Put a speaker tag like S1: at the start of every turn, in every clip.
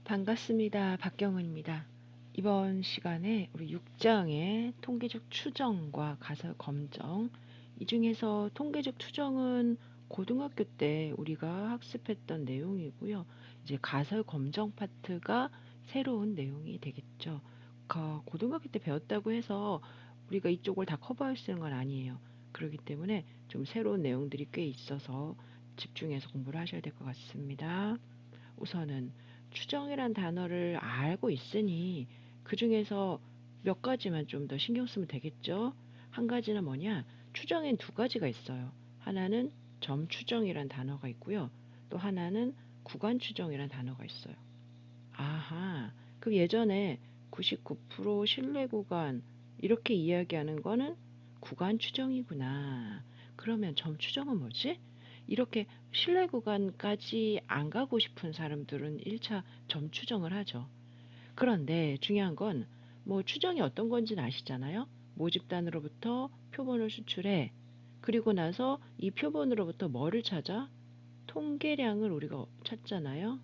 S1: 반갑습니다. 박경은입니다. 이번 시간에 우리 6장의 통계적 추정과 가설 검정, 이 중에서 통계적 추정은 고등학교 때 우리가 학습했던 내용이고요. 이제 가설 검정 파트가 새로운 내용이 되겠죠. 고등학교 때 배웠다고 해서 우리가 이쪽을 다 커버할 수 있는 건 아니에요. 그렇기 때문에 좀 새로운 내용들이 꽤 있어서 집중해서 공부를 하셔야 될 것 같습니다. 우선은 추정이란 단어를 알고 있으니 그 중에서 몇 가지만 좀 더 신경 쓰면 되겠죠. 한 가지는 뭐냐? 추정엔 두 가지가 있어요. 하나는 점 추정이란 단어가 있고요. 또 하나는 구간 추정이란 단어가 있어요. 아하, 그 예전에 99% 신뢰 구간 이렇게 이야기하는 거는 구간 추정이구나. 그러면 점 추정은 뭐지? 이렇게 신뢰 구간까지 안 가고 싶은 사람들은 1차 점 추정을 하죠. 그런데 중요한 건 뭐 추정이 어떤 건지는 아시잖아요. 모집단으로부터 표본을 수출해. 그리고 나서 이 표본으로부터 뭐를 찾아? 통계량을 우리가 찾잖아요.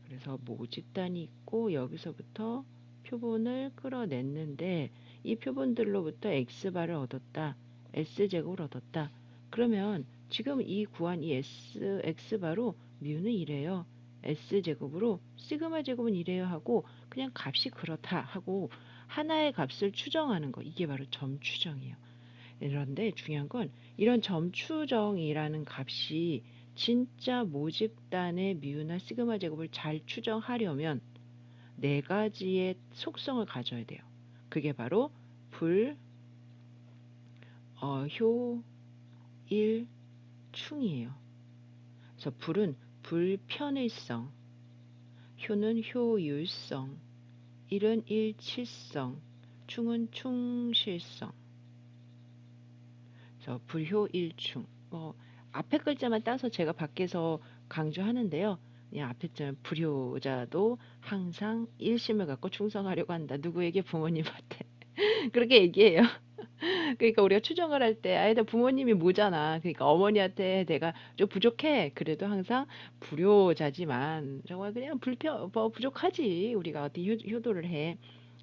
S1: 그래서 모집단이 있고 여기서부터 표본을 끌어냈는데 이 표본들로부터 x바를 얻었다. s제곱을 얻었다. 그러면 지금 이 구한 이 x바로 뮤는 이래요. s제곱으로 시그마 제곱은 이래요 하고 그냥 값이 그렇다 하고 하나의 값을 추정하는 거. 이게 바로 점 추정이에요. 그런데 중요한 건 이런 점추정이라는 값이 진짜 모집단의 뮤나 시그마 제곱을 잘 추정하려면 네 가지의 속성을 가져야 돼요. 그게 바로 불, 효, 일, 충이에요. 그래서 불은 불편의성, 효는 효율성, 일은 일치성, 충은 충실성. 그래서 불효일충. 앞에 글자만 따서 제가 밖에서 강조하는데요. 그냥 앞에 자 불효자도 항상 일심을 갖고 충성하려고 한다. 누구에게? 부모님한테. 그렇게 얘기해요. 그러니까 우리가 추정을 할 때 아니다 부모님이 모자나. 그러니까 어머니한테 내가 좀 부족해. 그래도 항상 불효자지만 정말 그냥 부족하지. 우리가 어디 효도를 해.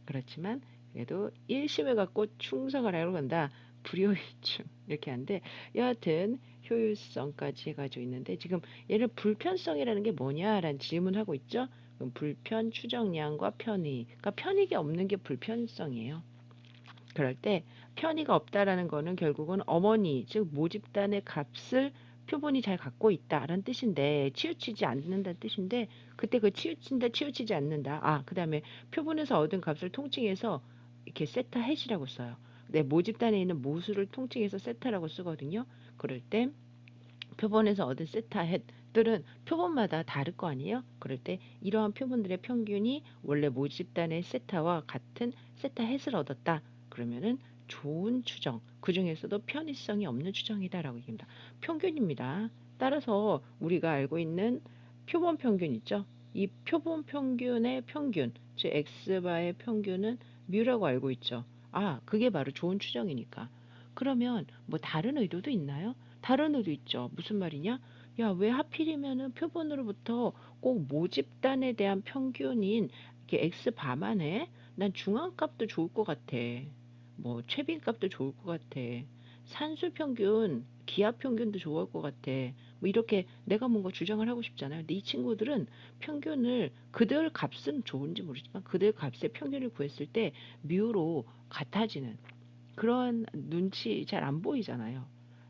S1: 그렇지만 그래도 일심을 갖고 충성을 하려고 한다. 불효일충 이렇게 하는데 여하튼 효율성까지 해가지고 있는데 지금 얘를 불편성이라는 게 뭐냐라는 질문하고 있죠. 그럼 불편, 추정량과 편의. 그러니까 편의가 없는 게 불편성이에요. 그럴 때 편의가 없다라는 거는 결국은 어머니 즉 모집단의 값을 표본이 잘 갖고 있다라는 뜻인데 치우치지 않는다는 뜻인데 그때 그 치우친다 치우치지 않는다 그다음에 표본에서 얻은 값을 통칭해서 이렇게 세타 헷이라고 써요. 네, 모집단에 있는 모수를 통칭해서 세타라고 쓰거든요. 그럴 때 표본에서 얻은 세타 헷들은 표본마다 다를 거 아니에요. 그럴 때 이러한 표본들의 평균이 원래 모집단의 세타와 같은 세타 헷을 얻었다. 그러면은 좋은 추정, 그 중에서도 편의성이 없는 추정이다라고 얘기합니다. 평균입니다. 따라서 우리가 알고 있는 표본 평균 있죠? 이 표본 평균의 평균, 즉 x바의 평균은 뮤라고 알고 있죠. 그게 바로 좋은 추정이니까. 그러면 뭐 다른 의도도 있나요? 다른 의도 있죠. 무슨 말이냐? 야, 왜 하필이면은 표본으로부터 꼭 모집단에 대한 평균인 이렇게 x바만 해? 난 중앙값도 좋을 것 같아. 뭐 최빈값도 좋을 것 같아. 산술 평균, 기하 평균도 좋을 것 같아. 뭐 이렇게 내가 뭔가 주장을 하고 싶잖아요. 근데 이 친구들은 평균을 그들 값은 좋은지 모르지만 그들 값의 평균을 구했을 때 뮤로 같아지는 그런 눈치 잘 안 보이잖아요.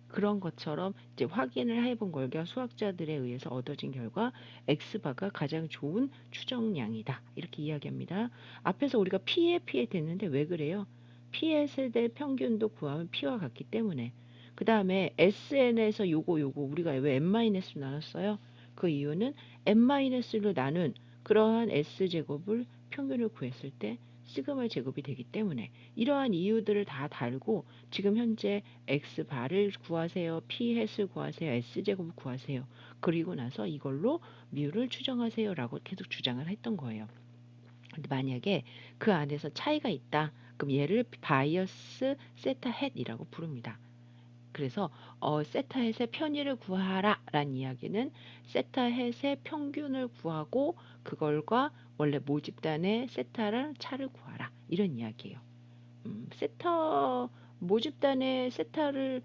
S1: 그런 것처럼 이제 확인을 해본 결과 수학자들에 의해서 얻어진 결과 x바가 가장 좋은 추정량이다. 이렇게 이야기합니다. 앞에서 우리가 P에 됐는데 왜 그래요? P의 세대 평균도 구하면 P와 같기 때문에. 그 다음에 SN에서 요거 우리가 왜 N-로 나눴어요? 그 이유는 N-로 나눈 그러한 S제곱을 평균을 구했을 때 시그마 제곱이 되기 때문에 이러한 이유들을 다 달고 지금 현재 x바를 구하세요. p 햇을 구하세요. s제곱을 구하세요. 그리고 나서 이걸로 뮤를 추정하세요. 라고 계속 주장을 했던 거예요. 근데 만약에 그 안에서 차이가 있다. 그럼 얘를 바이어스 세타 헷이라고 부릅니다. 그래서 세타햇의 편의를 구하라 라는 이야기는 세타햇의 평균을 구하고 그걸과 원래 모집단의 세타랑 차를 구하라 이런 이야기예요. 세타 모집단의 세타를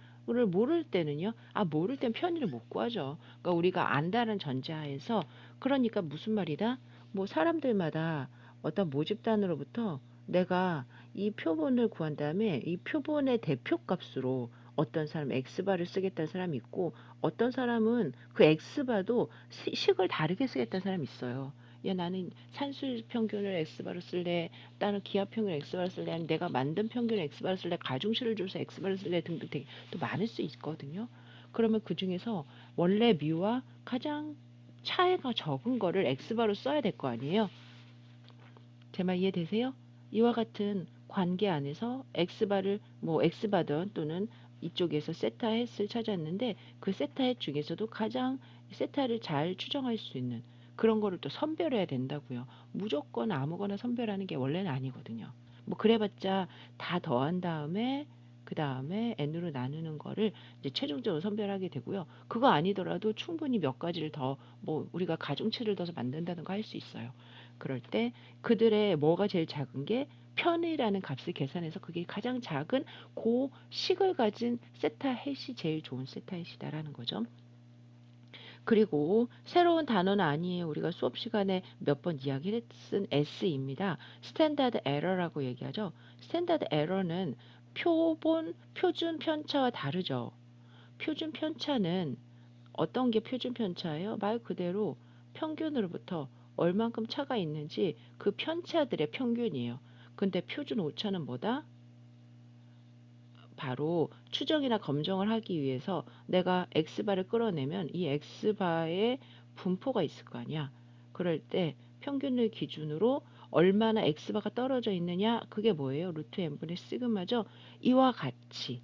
S1: 모를 때는요. 모를 땐 편의를 못 구하죠. 그러니까 우리가 안다는 전제하에서 그러니까 무슨 말이다? 뭐 사람들마다 어떤 모집단으로부터 내가 이 표본을 구한 다음에 이 표본의 대표값으로 어떤 사람 X바를 쓰겠다는 사람이 있고 어떤 사람은 그 X바도 식을 다르게 쓰겠다는 사람이 있어요. 야, 나는 산술 평균을 X바로 쓸래. 나는 기하 평균 X바를 쓸래. 아니 내가 만든 평균 X바를 쓸래. 가중치를 줘서 X바를 쓸래. 등등 되게 또 많을 수 있거든요. 그러면 그 중에서 원래 뮤와 가장 차이가 적은 거를 X바로 써야 될 거 아니에요. 제 말 이해되세요? 이와 같은 관계 안에서 X바를 뭐 X바든 또는 이쪽에서 세타햇을 찾았는데 그 세타햇 중에서도 가장 세타를 잘 추정할 수 있는 그런 거를 또 선별해야 된다고요. 무조건 아무거나 선별하는 게 원래는 아니거든요. 뭐 그래봤자 다 더한 다음에 그 다음에 n으로 나누는 거를 이제 최종적으로 선별하게 되고요. 그거 아니더라도 충분히 몇 가지를 더 뭐 우리가 가중치를 더서 만든다는 거 할 수 있어요. 그럴 때 그들의 뭐가 제일 작은 게 편이라는 값을 계산해서 그게 가장 작은 고 식을 가진 세타 햇이 제일 좋은 세타 햇이다라는 거죠. 그리고 새로운 단어는 아니에요. 우리가 수업 시간에 몇 번 이야기를 쓴 S입니다. 스탠다드 에러라고 얘기하죠. 스탠다드 에러는 표준 편차와 다르죠. 표준 편차는 어떤 게 표준 편차예요? 말 그대로 평균으로부터 얼만큼 차가 있는지 그 편차들의 평균이에요. 근데 표준 오차는 뭐다? 바로 추정이나 검정을 하기 위해서 내가 X바를 끌어내면 이 X바의 분포가 있을 거 아니야. 그럴 때 평균을 기준으로 얼마나 X바가 떨어져 있느냐 그게 뭐예요? 루트 n분의 시그마죠. 이와 같이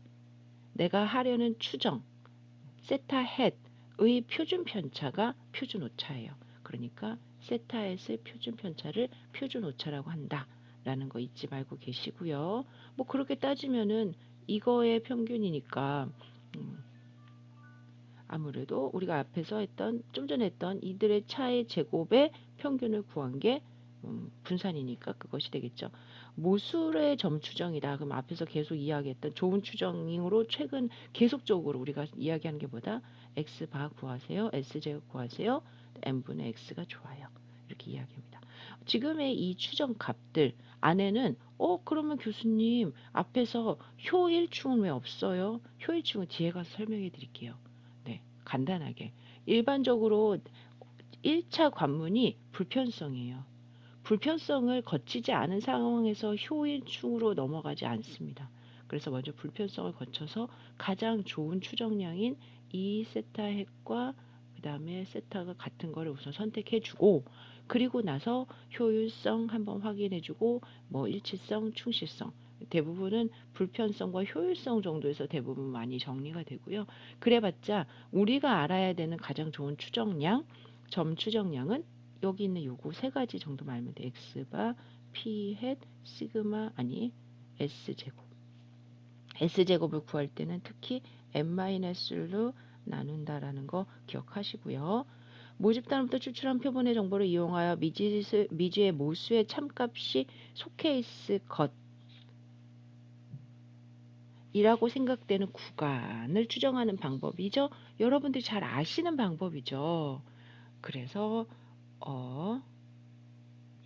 S1: 내가 하려는 추정 세타 햇의 표준 편차가 표준 오차예요. 그러니까 세타 햇의 표준 편차를 표준 오차라고 한다라는 거 잊지 말고 계시고요. 뭐 그렇게 따지면은 이거의 평균이니까 아무래도 우리가 앞에서 했던 좀 전에 했던 이들의 차의 제곱의 평균을 구한 게 분산이니까 그것이 되겠죠. 모술의 점 추정이다. 그럼 앞에서 계속 이야기했던 좋은 추정으로 최근 계속적으로 우리가 이야기하는 게 뭐다? X바 구하세요. S제곱 구하세요. n분의 X가 좋아요. 이렇게 이야기합니다. 지금의 이 추정 값들 안에는 그러면 교수님 앞에서 효일충은 왜 없어요? 효일충은 뒤에 가서 설명해 드릴게요. 네, 간단하게. 일반적으로 1차 관문이 불편성이에요. 불편성을 거치지 않은 상황에서 효율충으로 넘어가지 않습니다. 그래서 먼저 불편성을 거쳐서 가장 좋은 추정량인 이 세타 핵과 그 다음에 세타가 같은 거를 우선 선택해주고 그리고 나서 효율성 한번 확인해주고 뭐 일치성, 충실성 대부분은 불편성과 효율성 정도에서 대부분 많이 정리가 되고요. 그래봤자 우리가 알아야 되는 가장 좋은 추정량, 점 추정량은 여기 있는 요거 세 가지 정도만 알면 돼. X바, P 햇, 시그마 아니 S제곱. S제곱을 구할 때는 특히 n-로 나눈다라는 거 기억하시고요. 모집단부터 추출한 표본의 정보를 이용하여 미지의 모수의 참값이 속해 있을 것이라고 생각되는 구간을 추정하는 방법이죠. 여러분들이 잘 아시는 방법이죠. 그래서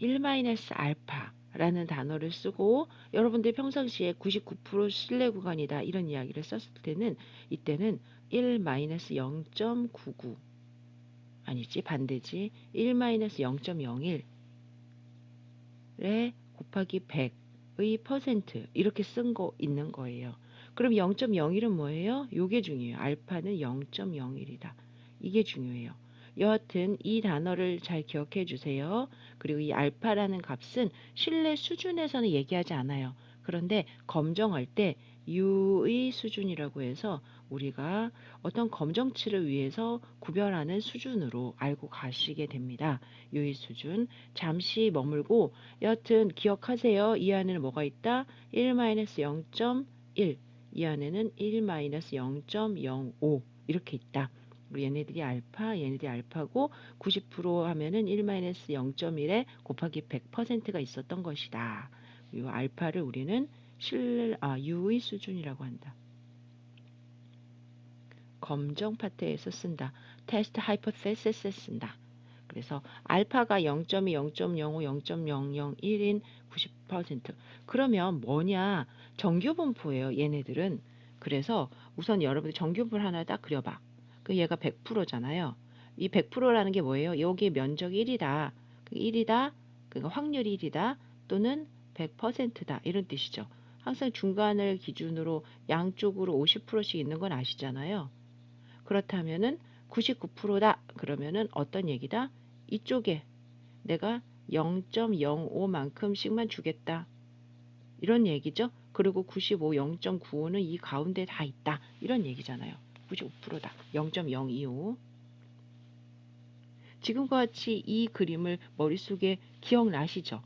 S1: 1-알파라는 단어를 쓰고 여러분들이 평상시에 99% 신뢰 구간이다 이런 이야기를 썼을 때는 이때는 1-0.99 아니지 반대지 1-0.01에 곱하기 100의 퍼센트 이렇게 쓴 거 있는 거예요. 그럼 0.01은 뭐예요? 요게 중요해요. 알파는 0.01이다. 이게 중요해요. 여하튼 이 단어를 잘 기억해 주세요. 그리고 이 알파라는 값은 신뢰 수준에서는 얘기하지 않아요. 그런데 검정할 때 U의 수준이라고 해서 우리가 어떤 검정치를 위해서 구별하는 수준으로 알고 가시게 됩니다. U의 수준. 잠시 머물고 여하튼 기억하세요. 이 안에는 뭐가 있다? 1-0.1 이 안에는 1-0.05 이렇게 있다. 그리고 얘네들이 얘네들이 알파고 90% 하면은 1-0.1에 곱하기 100%가 있었던 것이다. 이 알파를 우리는 U의 수준이라고 한다. 검정 파트에서 쓴다. 테스트 하이포테시스에 쓴다. 그래서 알파가 0.2, 0.05, 0.001인 90%. 그러면 뭐냐? 정규분포예요. 얘네들은. 그래서 우선 여러분들 정규분포 하나 딱 그려봐. 그 얘가 100%잖아요. 이 100%라는 게 뭐예요? 여기 면적이 1이다. 1이다. 그러니까 확률이 1이다. 또는 100%다. 이런 뜻이죠. 항상 중간을 기준으로 양쪽으로 50%씩 있는 건 아시잖아요. 그렇다면은 99%다. 그러면은 어떤 얘기다? 이쪽에 내가 0.05만큼씩만 주겠다. 이런 얘기죠. 그리고 95, 0.95는 이 가운데 다 있다. 이런 얘기잖아요. 95%다. 0.025. 지금과 같이 이 그림을 머릿속에 기억나시죠?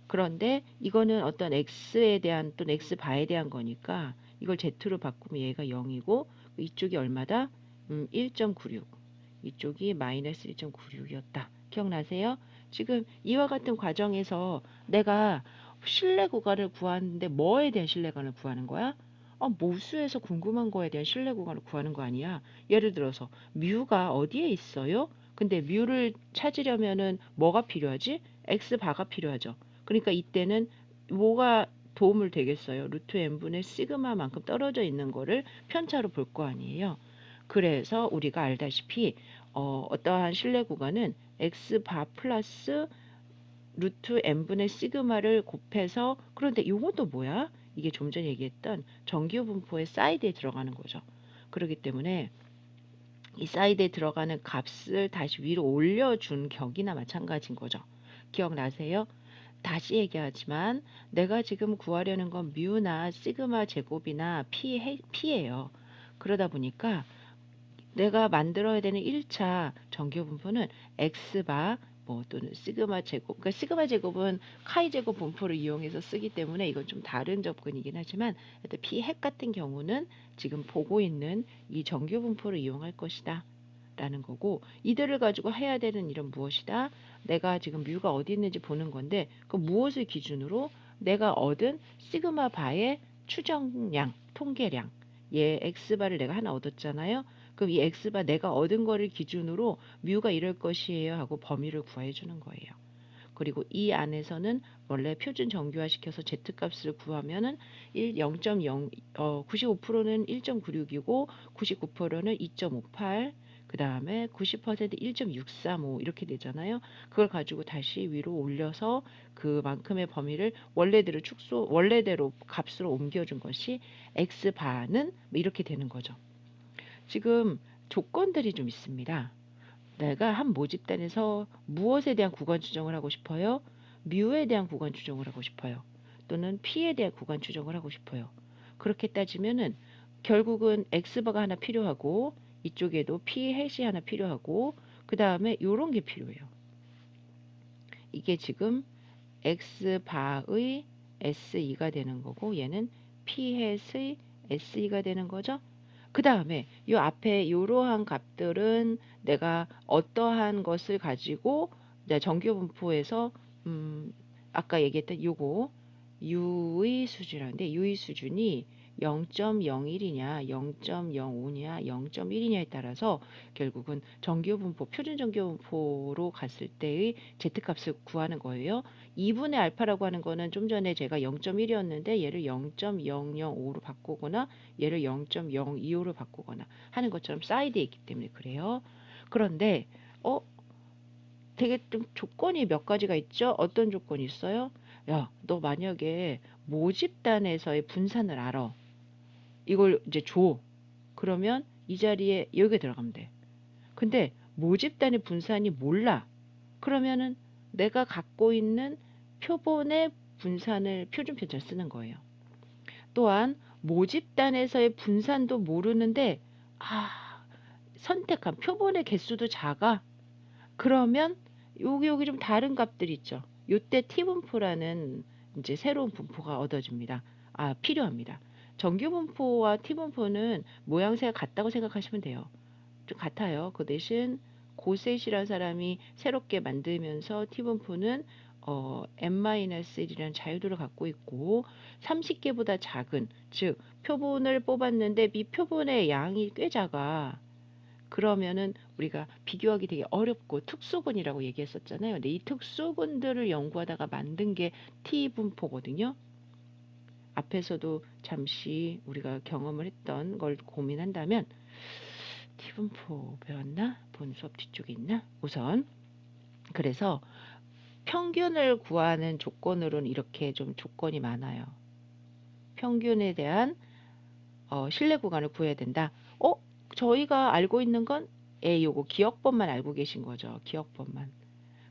S1: 그런데 이거는 어떤 x에 대한 또는 x바에 대한 거니까 이걸 z로 바꾸면 얘가 0이고 이쪽이 얼마다? 1.96. 이쪽이 마이너스 1.96이었다. 기억나세요? 지금 이와 같은 과정에서 내가 신뢰 구간을 구하는데 뭐에 대한 신뢰 구간을 구하는 거야? 모수에서 궁금한 거에 대한 신뢰 구간을 구하는 거 아니야? 예를 들어서 뮤가 어디에 있어요? 근데 뮤를 찾으려면은 뭐가 필요하지? x바가 필요하죠. 그러니까 이때는 뭐가 도움을 되겠어요? 루트 n분의 시그마만큼 떨어져 있는 거를 편차로 볼 거 아니에요. 그래서 우리가 알다시피 어떠한 신뢰 구간은 x바 플러스 루트 n분의 시그마를 곱해서 그런데 이것도 뭐야? 이게 좀 전에 얘기했던 정규분포의 사이드에 들어가는 거죠. 그렇기 때문에 이 사이드에 들어가는 값을 다시 위로 올려준 격이나 마찬가지인 거죠. 기억나세요? 다시 얘기하지만 내가 지금 구하려는 건 뮤나 시그마 제곱이나 P예요. 그러다 보니까 내가 만들어야 되는 1차 정규분포는 x바 뭐 또는 시그마 제곱, 그러니까 시그마 제곱은 카이 제곱 분포를 이용해서 쓰기 때문에 이건 좀 다른 접근이긴 하지만 p 핵 같은 경우는 지금 보고 있는 이 정규분포를 이용할 것이다 라는 거고, 이들을 가지고 해야 되는 일은 무엇이다? 내가 지금 뮤가 어디 있는지 보는 건데 그 무엇을 기준으로 내가 얻은 시그마 바의 추정량, 통계량, 얘 x바를 내가 하나 얻었잖아요. 그럼 이 x바 내가 얻은 거를 기준으로 뮤가 이럴 것이에요 하고 범위를 구해 주는 거예요. 그리고 이 안에서는 원래 표준 정규화시켜서 z값을 구하면은 0.0 95%는 1.96이고 99%는 2.58, 그 다음에 90% 1.635 이렇게 되잖아요. 그걸 가지고 다시 위로 올려서 그만큼의 범위를 원래대로 값으로 옮겨준 것이 x바는 이렇게 되는 거죠. 지금 조건들이 좀 있습니다. 내가 한 모집단에서 무엇에 대한 구간 추정을 하고 싶어요? 뮤에 대한 구간 추정을 하고 싶어요. 또는 P에 대한 구간 추정을 하고 싶어요. 그렇게 따지면은 결국은 X바가 하나 필요하고 이쪽에도 P 해시 하나 필요하고 그 다음에 요런 게 필요해요. 이게 지금 X바의 SE가 되는 거고 얘는 P 해의 SE가 되는 거죠. 그 다음에 이 앞에 이러한 값들은 내가 어떠한 것을 가지고 정규분포에서 아까 얘기했던 요거 U의 수준인데 U의 수준이 0.01이냐 0.05냐 0.1이냐에 따라서 결국은 정규분포 표준 정규분포로 갔을 때의 Z값을 구하는 거예요. 2분의 알파라고 하는 거는 좀 전에 제가 0.1이었는데 얘를 0.005로 바꾸거나 얘를 0.025로 바꾸거나 하는 것처럼 사이드에 있기 때문에 그래요. 그런데 되게 좀 조건이 몇 가지가 있죠. 어떤 조건이 있어요? 야, 너 만약에 모집단에서의 분산을 알아. 이걸 이제 줘. 그러면 이 자리에 여기 들어가면 돼. 근데 모집단의 분산이 몰라. 그러면은 내가 갖고 있는 표본의 분산을 표준 편차를 쓰는 거예요. 또한 모집단에서의 분산도 모르는데 선택한 표본의 개수도 작아. 그러면 여기 좀 다른 값들이 있죠. 요때 T분포라는 이제 새로운 분포가 얻어집니다. 필요합니다. 정규분포와 T분포는 모양새가 같다고 생각하시면 돼요. 좀 같아요. 그 대신 고셋이라는 사람이 새롭게 만들면서 T분포는 n-1이라는 자유도를 갖고 있고 30개보다 작은, 즉 표본을 뽑았는데 이 표본의 양이 꽤 작아. 그러면은 우리가 비교하기 되게 어렵고 특수분이라고 얘기했었잖아요. 근데 이 특수분들을 연구하다가 만든 게 T분포거든요. 앞에서도 잠시 우리가 경험을 했던 걸 고민한다면 T분포 배웠나? 본 수업 뒤쪽에 있나? 우선 그래서 평균을 구하는 조건으로는 이렇게 좀 조건이 많아요. 평균에 대한 신뢰 구간을 구해야 된다. 저희가 알고 있는 건 요거 기억번만 알고 계신 거죠. 기억번만.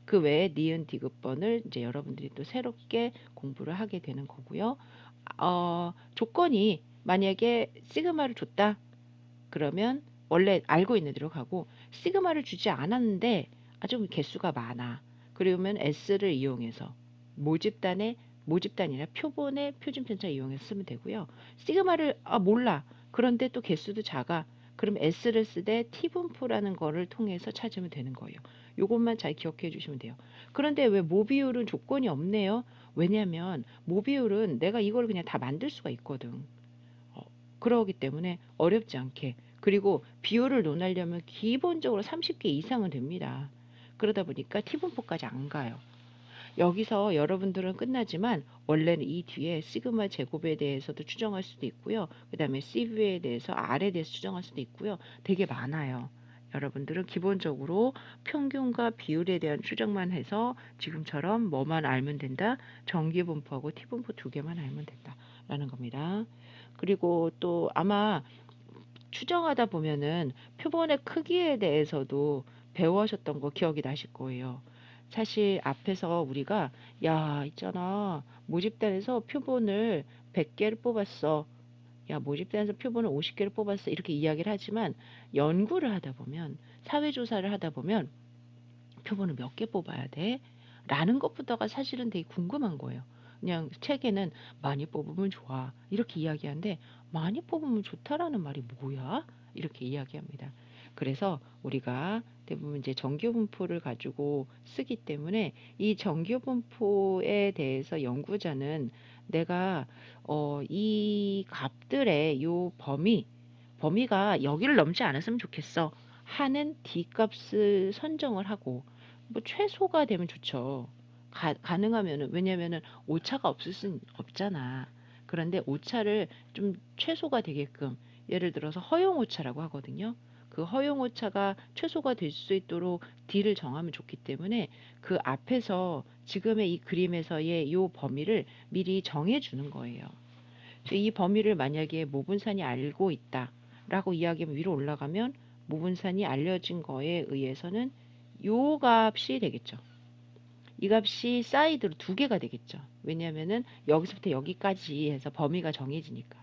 S1: 그 외에 니은 디귿번을 이제 여러분들이 또 새롭게 공부를 하게 되는 거고요. 조건이 만약에 시그마를 줬다. 그러면 원래 알고 있는 대로 가고 시그마를 주지 않았는데 좀 개수가 많아. 그러면 S를 이용해서 모집단이나 표본의 표준편차 이용해서 쓰면 되고요. 시그마를 몰라. 그런데 또 개수도 작아. 그럼 S를 쓰되 T분포라는 거를 통해서 찾으면 되는 거예요. 요것만 잘 기억해 주시면 돼요. 그런데 왜 모비율은 조건이 없네요? 왜냐하면 모비율은 내가 이걸 그냥 다 만들 수가 있거든. 그러기 때문에 어렵지 않게. 그리고 비율을 논하려면 기본적으로 30개 이상은 됩니다. 그러다 보니까 T분포까지 안 가요. 여기서 여러분들은 끝나지만 원래는 이 뒤에 시그마 제곱에 대해서도 추정할 수도 있고요. 그 다음에 CV에 대해서 R에 대해서 추정할 수도 있고요. 되게 많아요. 여러분들은 기본적으로 평균과 비율에 대한 추정만 해서 지금처럼 뭐만 알면 된다. 정기분포하고 T분포 두 개만 알면 된다. 라는 겁니다. 그리고 또 아마 추정하다 보면은 표본의 크기에 대해서도 배워하셨던 거 기억이 나실 거예요. 사실 앞에서 우리가 야 있잖아 모집단에서 표본을 100개를 뽑았어. 야 모집단에서 표본을 50개를 뽑았어. 이렇게 이야기를 하지만 연구를 하다 보면 사회조사를 하다 보면 표본을 몇 개 뽑아야 돼? 라는 것부터가 사실은 되게 궁금한 거예요. 그냥 책에는 많이 뽑으면 좋아. 이렇게 이야기하는데 많이 뽑으면 좋다라는 말이 뭐야? 이렇게 이야기합니다. 그래서 우리가 대부분 이제 정규분포를 가지고 쓰기 때문에 이 정규분포에 대해서 연구자는 내가 이 값들의 요 범위가 여기를 넘지 않았으면 좋겠어 하는 D값을 선정을 하고 뭐 최소가 되면 좋죠. 가능하면은 왜냐면은 오차가 없을 순 없잖아. 그런데 오차를 좀 최소가 되게끔 예를 들어서 허용 오차라고 하거든요. 그 허용 오차가 최소가 될 수 있도록 D를 정하면 좋기 때문에 그 앞에서 지금의 이 그림에서의 요 범위를 미리 정해 주는 거예요. 이 범위를 만약에 모분산이 알고 있다라고 이야기하면 위로 올라가면 모분산이 알려진 거에 의해서는 요 값이 되겠죠. 이 값이 사이드로 두 개가 되겠죠. 왜냐하면은 여기서부터 여기까지 해서 범위가 정해지니까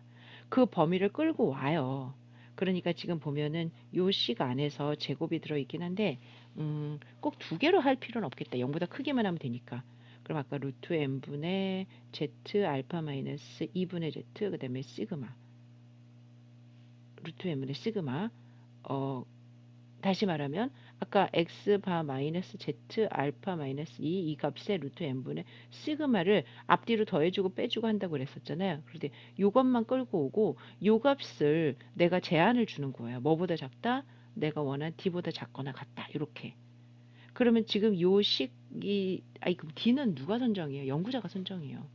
S1: 그 범위를 끌고 와요. 그러니까 지금 보면은 요 식 안에서 제곱이 들어있긴 한데 꼭 두 개로 할 필요는 없겠다. 0보다 크기만 하면 되니까. 그럼 아까 루트 n분의 z 알파 마이너스 2분의 z 그 다음에 시그마 루트 n분의 시그마 다시 말하면 아까 x 바 마이너스 z 알파 마이너스 2 이 값에 루트 n분의 시그마를 앞뒤로 더해주고 빼주고 한다고 그랬었잖아요. 그런데 이것만 끌고 오고 요 값을 내가 제한을 주는 거예요. 뭐보다 작다? 내가 원한 d보다 작거나 같다. 이렇게. 그러면 지금 요 식이 그럼 d는 누가 선정해요? 연구자가 선정해요.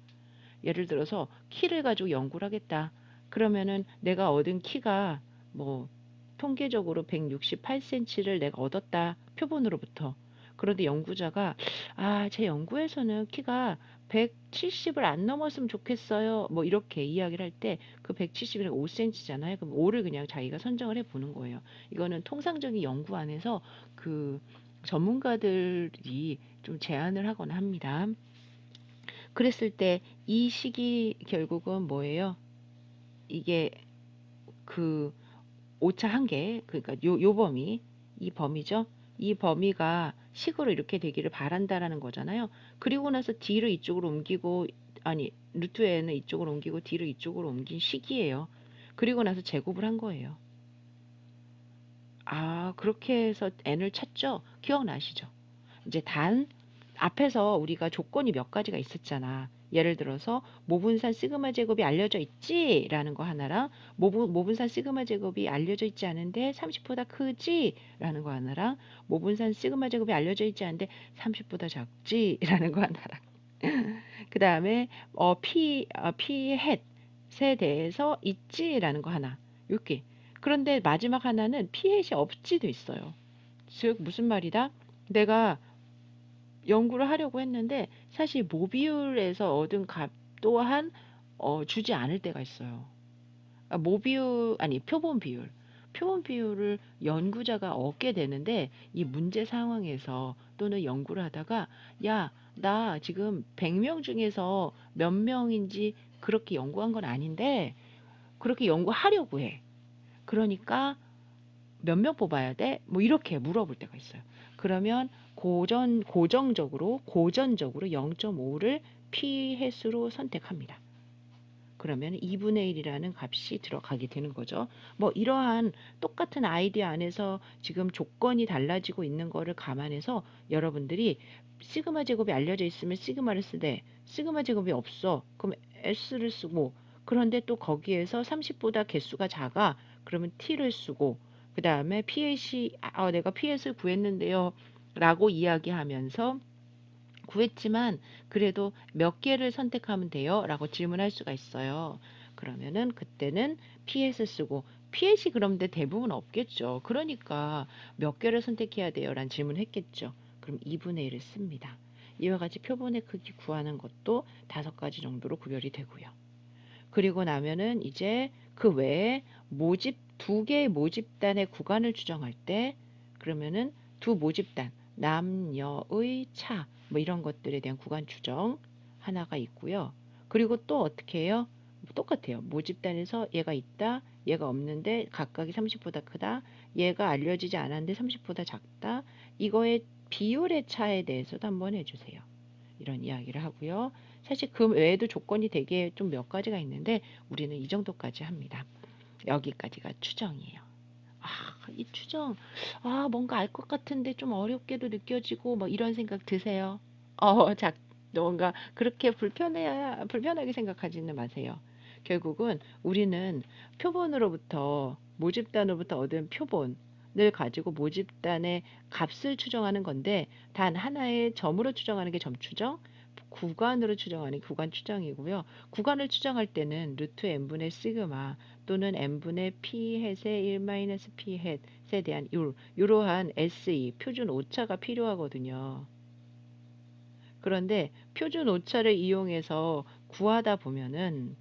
S1: 예를 들어서 키를 가지고 연구를 하겠다. 그러면은 내가 얻은 키가 뭐 통계적으로 168cm를 내가 얻었다. 표본으로부터. 그런데 연구자가 제 연구에서는 키가 170을 안 넘었으면 좋겠어요. 뭐 이렇게 이야기를 할 때 그 170이 5cm잖아요. 그럼 5를 그냥 자기가 선정을 해 보는 거예요. 이거는 통상적인 연구 안에서 그 전문가들이 좀 제안을 하거나 합니다. 그랬을 때 이 식이 결국은 뭐예요? 이게 그 오차 한계, 그러니까 요 범위, 이 범위죠. 이 범위가 식으로 이렇게 되기를 바란다라는 거잖아요. 그리고 나서 D를 이쪽으로 옮기고 아니, 루트 n을 이쪽으로 옮기고 d를 이쪽으로 옮긴 식이에요. 그리고 나서 제곱을 한 거예요. 아, 그렇게 해서 n을 찾죠? 기억나시죠? 이제 앞에서 우리가 조건이 몇 가지가 있었잖아. 예를 들어서 모분산 시그마 제곱이 알려져 있지? 라는 거 하나랑 모분산 시그마 제곱이 알려져 있지 않은데 30보다 크지? 라는 거 하나랑 모분산 시그마 제곱이 알려져 있지 않은데 30보다 작지? 라는 거 하나랑 그 다음에 p 햇에 대해서 있지라는 거 하나. 이렇게. 그런데 마지막 하나는 p 햇이 없지도 있어요. 즉 무슨 말이다? 내가 연구를 하려고 했는데 사실 모비율에서 얻은 값 또한 주지 않을 때가 있어요. 아, 아니 표본 비율. 표본 비율을 연구자가 얻게 되는데 이 문제 상황에서 또는 연구를 하다가 야, 나 지금 100명 중에서 몇 명인지 그렇게 연구한 건 아닌데 그렇게 연구하려고 해. 그러니까 몇 명 뽑아야 돼? 뭐 이렇게 물어볼 때가 있어요. 그러면 고전적으로 0.5를 p 횟수로 선택합니다. 그러면 2분의 1이라는 값이 들어가게 되는 거죠. 뭐 이러한 똑같은 아이디어 안에서 지금 조건이 달라지고 있는 거를 감안해서 여러분들이 시그마 제곱이 알려져 있으면 시그마를 쓰되 시그마 제곱이 없어. 그럼 s를 쓰고 그런데 또 거기에서 30보다 개수가 작아. 그러면 t를 쓰고 그 다음에 내가 ps를 구했는데요. 라고 이야기하면서 구했지만 그래도 몇 개를 선택하면 돼요? 라고 질문할 수가 있어요. 그러면은 그때는 PS 쓰고 PS이 그런데 대부분 없겠죠. 그러니까 몇 개를 선택해야 돼요? 라는 질문을 했겠죠. 그럼 2분의 1을 씁니다. 이와 같이 표본의 크기 구하는 것도 5가지 정도로 구별이 되고요. 그리고 나면은 이제 그 외에 두 개의 모집단의 구간을 추정할 때 그러면은 두 모집단 남녀의 차 뭐 이런 것들에 대한 구간 추정 하나가 있고요. 그리고 또 어떻게 해요? 똑같아요. 모집단에서 얘가 있다, 얘가 없는데 각각이 30보다 크다, 얘가 알려지지 않았는데 30보다 작다. 이거의 비율의 차에 대해서도 한번 해주세요. 이런 이야기를 하고요. 사실 그 외에도 조건이 되게 좀 몇 가지가 있는데 우리는 이 정도까지 합니다. 여기까지가 추정이에요. 아, 이 추정, 뭔가 알 것 같은데 좀 어렵게도 느껴지고 뭐 이런 생각 드세요? 뭔가 그렇게 불편하게 생각하지는 마세요. 결국은 우리는 모집단으로부터 얻은 표본을 가지고 모집단의 값을 추정하는 건데 단 하나의 점으로 추정하는 게 점 추정, 구간으로 추정하는 게 구간 추정이고요. 구간을 추정할 때는 루트 n분의 시그마 또는 n분의 p 햇의 1 p 햇에 대한 이러한 SE 표준 오차가 필요하거든요. 그런데 표준 오차를 이용해서 구하다 보면은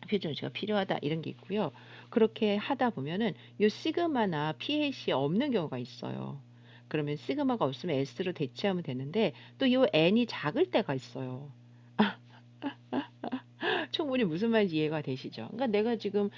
S1: 표준 오차가 필요하다 이런 게 있고요. 그렇게 하다 보면은 요 시그마나 pH이 없는 경우가 있어요. 그러면 시그마가 없으면 S로 대체하면 되는데 또 요 n이 작을 때가 있어요. 충분히 무슨 말인지 이해가 되시죠? 그러니까 내가 지금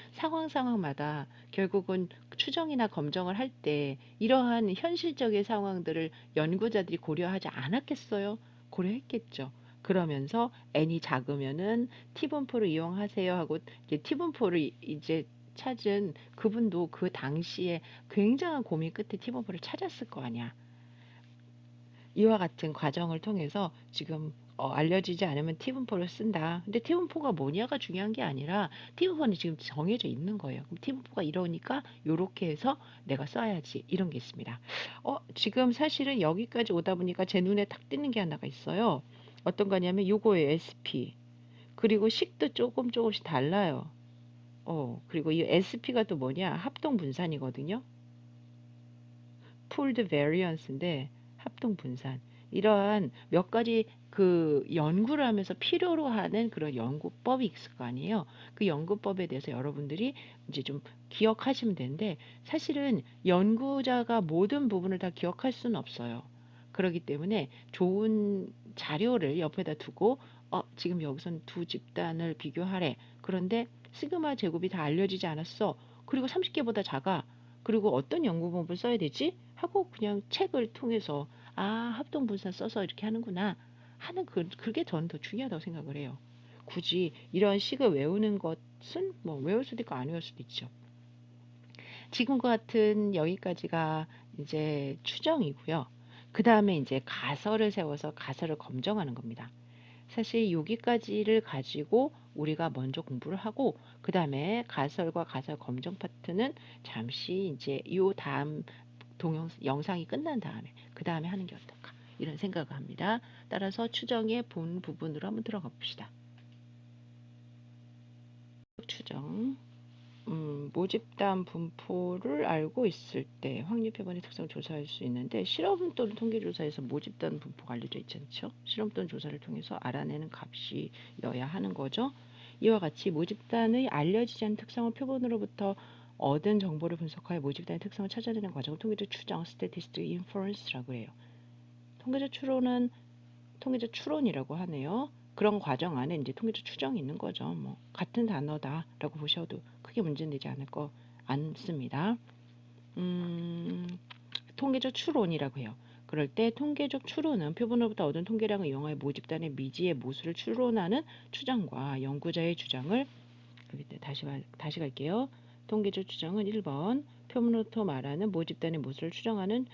S1: 상황마다 결국은 추정이나 검정을 할 때 이러한 현실적인 상황들을 연구자들이 고려하지 않았겠어요? 고려했겠죠. 그러면서 n이 작으면은 T분포를 이용하세요 하고 이제 T분포를 이제 찾은 그분도 그 당시에 굉장한 고민 끝에 T분포를 찾았을 거 아니야. 이와 같은 과정을 통해서 지금 알려지지 않으면 T분포를 쓴다. 근데 T분포가 뭐냐가 중요한 게 아니라 T분포는 지금 정해져 있는 거예요. 그럼 T분포가 이러니까 요렇게 해서 내가 써야지 이런 게 있습니다. 지금 사실은 여기까지 오다 보니까 제 눈에 탁 띄는 게 하나가 있어요. 어떤 거냐면 요거예요. SP. 그리고 식도 조금씩 달라요. 그리고 이 SP가 또 뭐냐? 합동 분산이거든요. pooled variance인데 합동 분산 이러한 몇 가지 그 연구를 하면서 필요로 하는 그런 연구법이 있을 거 아니에요. 그 연구법에 대해서 여러분들이 이제 좀 기억하시면 되는데 사실은 연구자가 모든 부분을 다 기억할 수는 없어요. 그렇기 때문에 좋은 자료를 옆에다 두고 지금 여기선 두 집단을 비교하래. 그런데 시그마 제곱이 다 알려지지 않았어. 그리고 30개보다 작아. 그리고 어떤 연구법을 써야 되지? 하고 그냥 책을 통해서 합동분사 써서 이렇게 하는구나 하는 그게 저는 더 중요하다고 생각을 해요. 굳이 이런 식을 외우는 것은 뭐 외울 수도 있고 안 외울 수도 있죠. 지금과 같은 여기까지가 이제 추정이고요. 그 다음에 이제 가설을 세워서 가설을 검증하는 겁니다. 사실 여기까지를 가지고 우리가 먼저 공부를 하고 그 다음에 가설과 가설 검증 파트는 잠시 이제 요 다음 영상이 끝난 다음에 그 다음에 하는 게 어떨까 이런 생각을 합니다. 따라서 추정의 본 부분으로 한번 들어가 봅시다. 추정 모집단 분포를 알고 있을 때 확률 표본의 특성을 조사할 수 있는데 실험 또는 통계조사에서 모집단 분포가 알려져 있지 않죠? 실험 또는 조사를 통해서 알아내는 값이어야 하는 거죠. 이와 같이 모집단의 알려지지 않은 특성을 표본으로부터 얻은 정보를 분석하여 모집단의 특성을 찾아내는 과정을 통계적 추정, statistical inference라고 해요. 통계적 추론이라고 하네요. 그런 과정 안에 이제 통계적 추정이 있는 거죠. 뭐 같은 단어다라고 보셔도 크게 문제는 되지 않습니다. 통계적 추론이라고 해요. 그럴 때 통계적 추론은 표본으로부터 얻은 통계량을 이용하여 모집단의 미지의 모수를 추론하는 추정과 연구자의 주장을 다시 갈게요. 통계적 추정은 1번 표본으로부터 말하는 모집단의 모수를 추론하는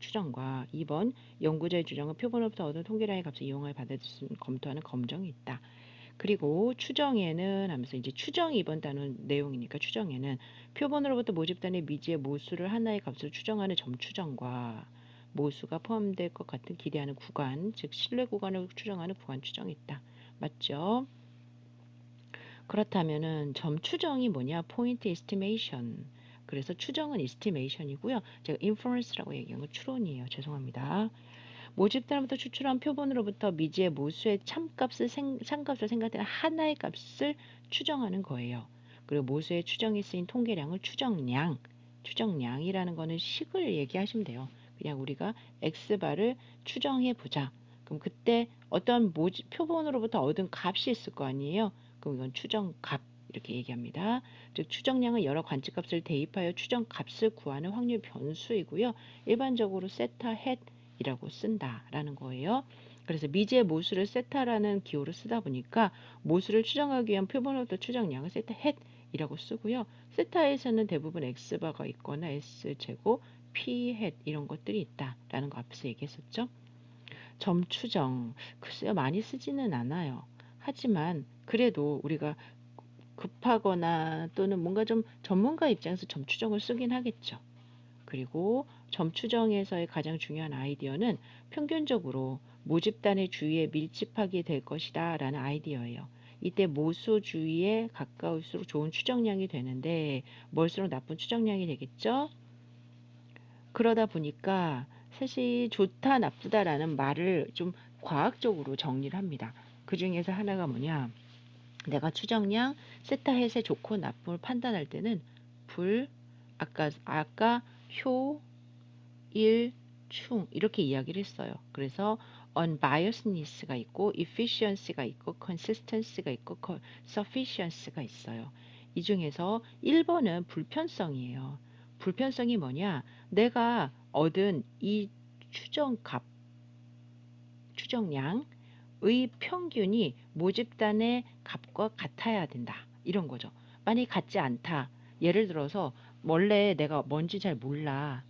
S1: 추정과 2번 연구자의 주장은 표본으로부터 얻은 통계량의 값을 이용하여 검토하는 검정이 있다. 그리고 추정에는 하면서 이제 추정이 2번 단원 내용이니까 추정에는 표본으로부터 모집단의 미지의 모수를 하나의 값으로 추정하는 점추정과 모수가 포함될 것 같은 기대하는 구간, 즉 신뢰 구간을 추정하는 구간 추정이 있다. 맞죠? 그렇다면은 점추정이 뭐냐? 포인트 에스티메이션. 그래서 추정은 에스티메이션이고요. 제가 인퍼런스라고 얘기한 건 추론이에요. 죄송합니다. 모집단으로부터 추출한 표본으로부터 미지의 모수의 참값을 생각되는 하나의 값을 추정하는 거예요. 그리고 모수의 추정에 쓰인 통계량을 추정량이라는 거는 식을 얘기하시면 돼요. 그냥 우리가 x바를 추정해 보자. 그럼 그때 어떤 표본으로부터 얻은 값이 있을 거 아니에요. 그럼 이건 추정값 이렇게 얘기합니다. 즉 추정량은 여러 관측값을 대입하여 추정값을 구하는 확률 변수이고요. 일반적으로 세타 헷이라고 쓴다라는 거예요. 그래서 미지의 모수를 세타라는 기호로 쓰다 보니까 모수를 추정하기 위한 표본으로부터 추정량을 세타 헷이라고 쓰고요. 세타에서는 대부분 x바가 있거나 s제곱, p 헷 이런 것들이 있다라는 거 앞에서 얘기했었죠. 점추정 글쎄요 많이 쓰지는 않아요. 하지만 그래도 우리가 급하거나 또는 뭔가 좀 전문가 입장에서 점추정을 쓰긴 하겠죠. 그리고 점추정에서의 가장 중요한 아이디어는 평균적으로 모집단의 주위에 밀집하게 될 것이다 라는 아이디어예요. 이때 모수 주위에 가까울수록 좋은 추정량이 되는데 멀수록 나쁜 추정량이 되겠죠. 그러다 보니까 사실 좋다 나쁘다라는 말을 좀 과학적으로 정리를 합니다. 그 중에서 하나가 뭐냐? 내가 추정량 세타 헷의 좋고 나쁨을 판단할 때는 불 아까 효 일, 충 이렇게 이야기를 했어요. 그래서 unbiasedness가 있고 efficiency가 있고 consistency가 있고 sufficiency가 있어요. 이 중에서 1번은 불편성이에요. 불편성이 뭐냐? 내가 얻은 이 추정량의 평균이 모집단의 값과 같아야 된다. 이런 거죠. 만약에 같지 않다. 예를 들어서 원래 내가 뭔지 잘 몰라.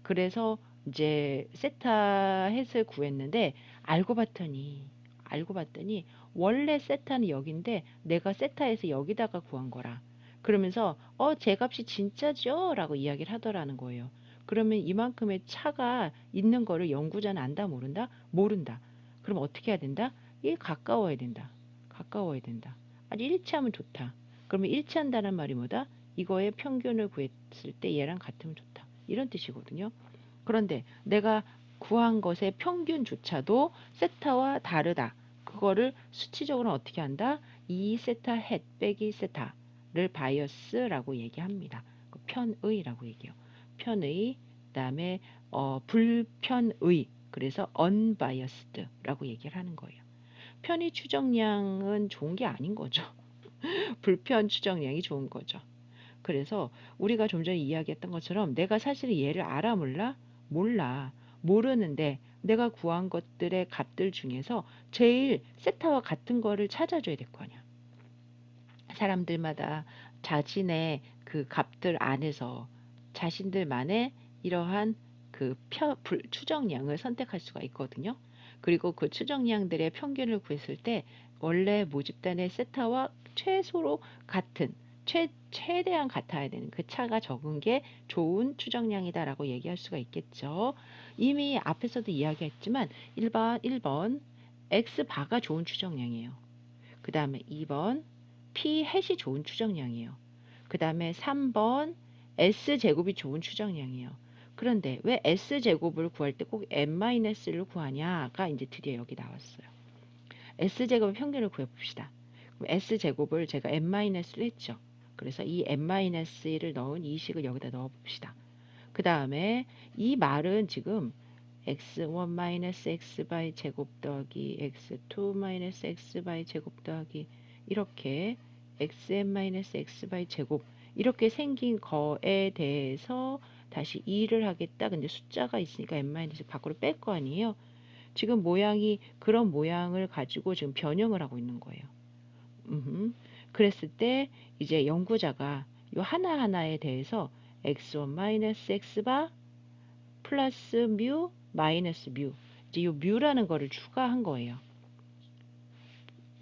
S1: 그래서 이제 세타 헷을 구했는데 알고 봤더니 원래 세타는 여긴데 내가 세타에서 여기다가 구한 거라. 그러면서 제 값이 진짜죠? 라고 이야기를 하더라는 거예요. 그러면 이만큼의 차가 있는 거를 연구자는 안다 모른다? 모른다. 그럼 어떻게 해야 된다? 가까워야 된다. 가까워야 된다. 아니 일치하면 좋다. 그러면 일치한다는 말이 뭐다? 이거의 평균을 구했을 때 얘랑 같으면 좋다. 이런 뜻이거든요. 그런데 내가 구한 것의 평균조차도 세타와 다르다. 그거를 수치적으로 어떻게 한다? 2세타 헷 빼기 세타를 바이어스라고 얘기합니다. 편의라고 얘기해요. 편의, 그다음에 불편의, 그래서 unbiased라고 얘기를 하는 거예요. 편의 추정량은 좋은 게 아닌 거죠. 불편 추정량이 좋은 거죠. 그래서 우리가 좀 전에 이야기했던 것처럼 내가 사실 얘를 알아 몰라? 몰라. 모르는데 내가 구한 것들의 값들 중에서 제일 세타와 같은 거를 찾아줘야 될 거 아니야. 사람들마다 자신의 그 값들 안에서 자신들만의 이러한 그 추정량을 선택할 수가 있거든요. 그리고 그 추정량들의 평균을 구했을 때 원래 모집단의 세타와 최소로 같은 최대한 같아야 되는 그 차가 적은 게 좋은 추정량이다라고 얘기할 수가 있겠죠. 이미 앞에서도 이야기했지만 1번 X바가 좋은 추정량이에요. 그 다음에 2번 P 햇이 좋은 추정량이에요. 그 다음에 3번 S제곱이 좋은 추정량이에요. 그런데 왜 S제곱을 구할 때 꼭 N-를 구하냐가 이제 드디어 여기 나왔어요. S제곱의 평균을 구해봅시다. 그럼 S제곱을 제가 N-를 했죠. 그래서 이 N-1을 넣은 이 식을 여기다 넣어봅시다. 그 다음에 이 말은 지금 x1 x 제곱 더하기 x2 x 제곱 더하기 이렇게 xn x 제곱 이렇게 생긴 거에 대해서 다시 2를 하겠다. 근데 숫자가 있으니까 n 밖으로 뺄 거 아니에요. 지금 모양이 그런 모양을 가지고 지금 변형을 하고 있는 거예요. 그랬을 때 이제 연구자가 이 하나하나에 대해서 x1 x바 플러스 뮤 마이너스 뮤 이제 이 뮤라는 거를 추가한 거예요.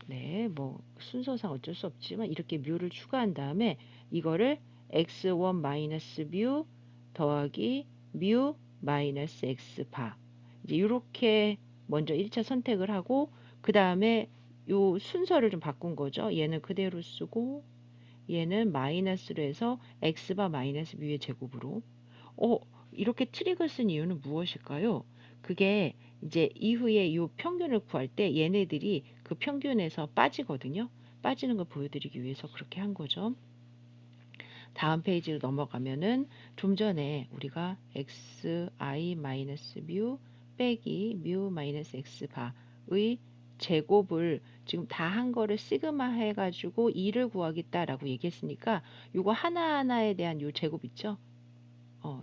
S1: 네, 뭐 순서상 어쩔 수 없지만 이렇게 뮤를 추가한 다음에 이거를 x1 마이너스 뮤 더하기 뮤 마이너스 x바 이제 이렇게 먼저 1차 선택을 하고 그 다음에 요 순서를 좀 바꾼 거죠. 얘는 그대로 쓰고 얘는 마이너스로 해서 x바 마이너스 뮤의 제곱으로 어, 이렇게 트릭을 쓴 이유는 무엇일까요? 그게 이제 이후에 이 평균을 구할 때 얘네들이 그 평균에서 빠지거든요. 빠지는 걸 보여드리기 위해서 그렇게 한 거죠. 다음 페이지로 넘어가면은 좀 전에 우리가 xi-뮤 빼기 뮤-x바의 제곱을 지금 다 한 거를 시그마 해가지고 2를 구하겠다라고 얘기했으니까 요거 하나하나에 대한 요 제곱 있죠?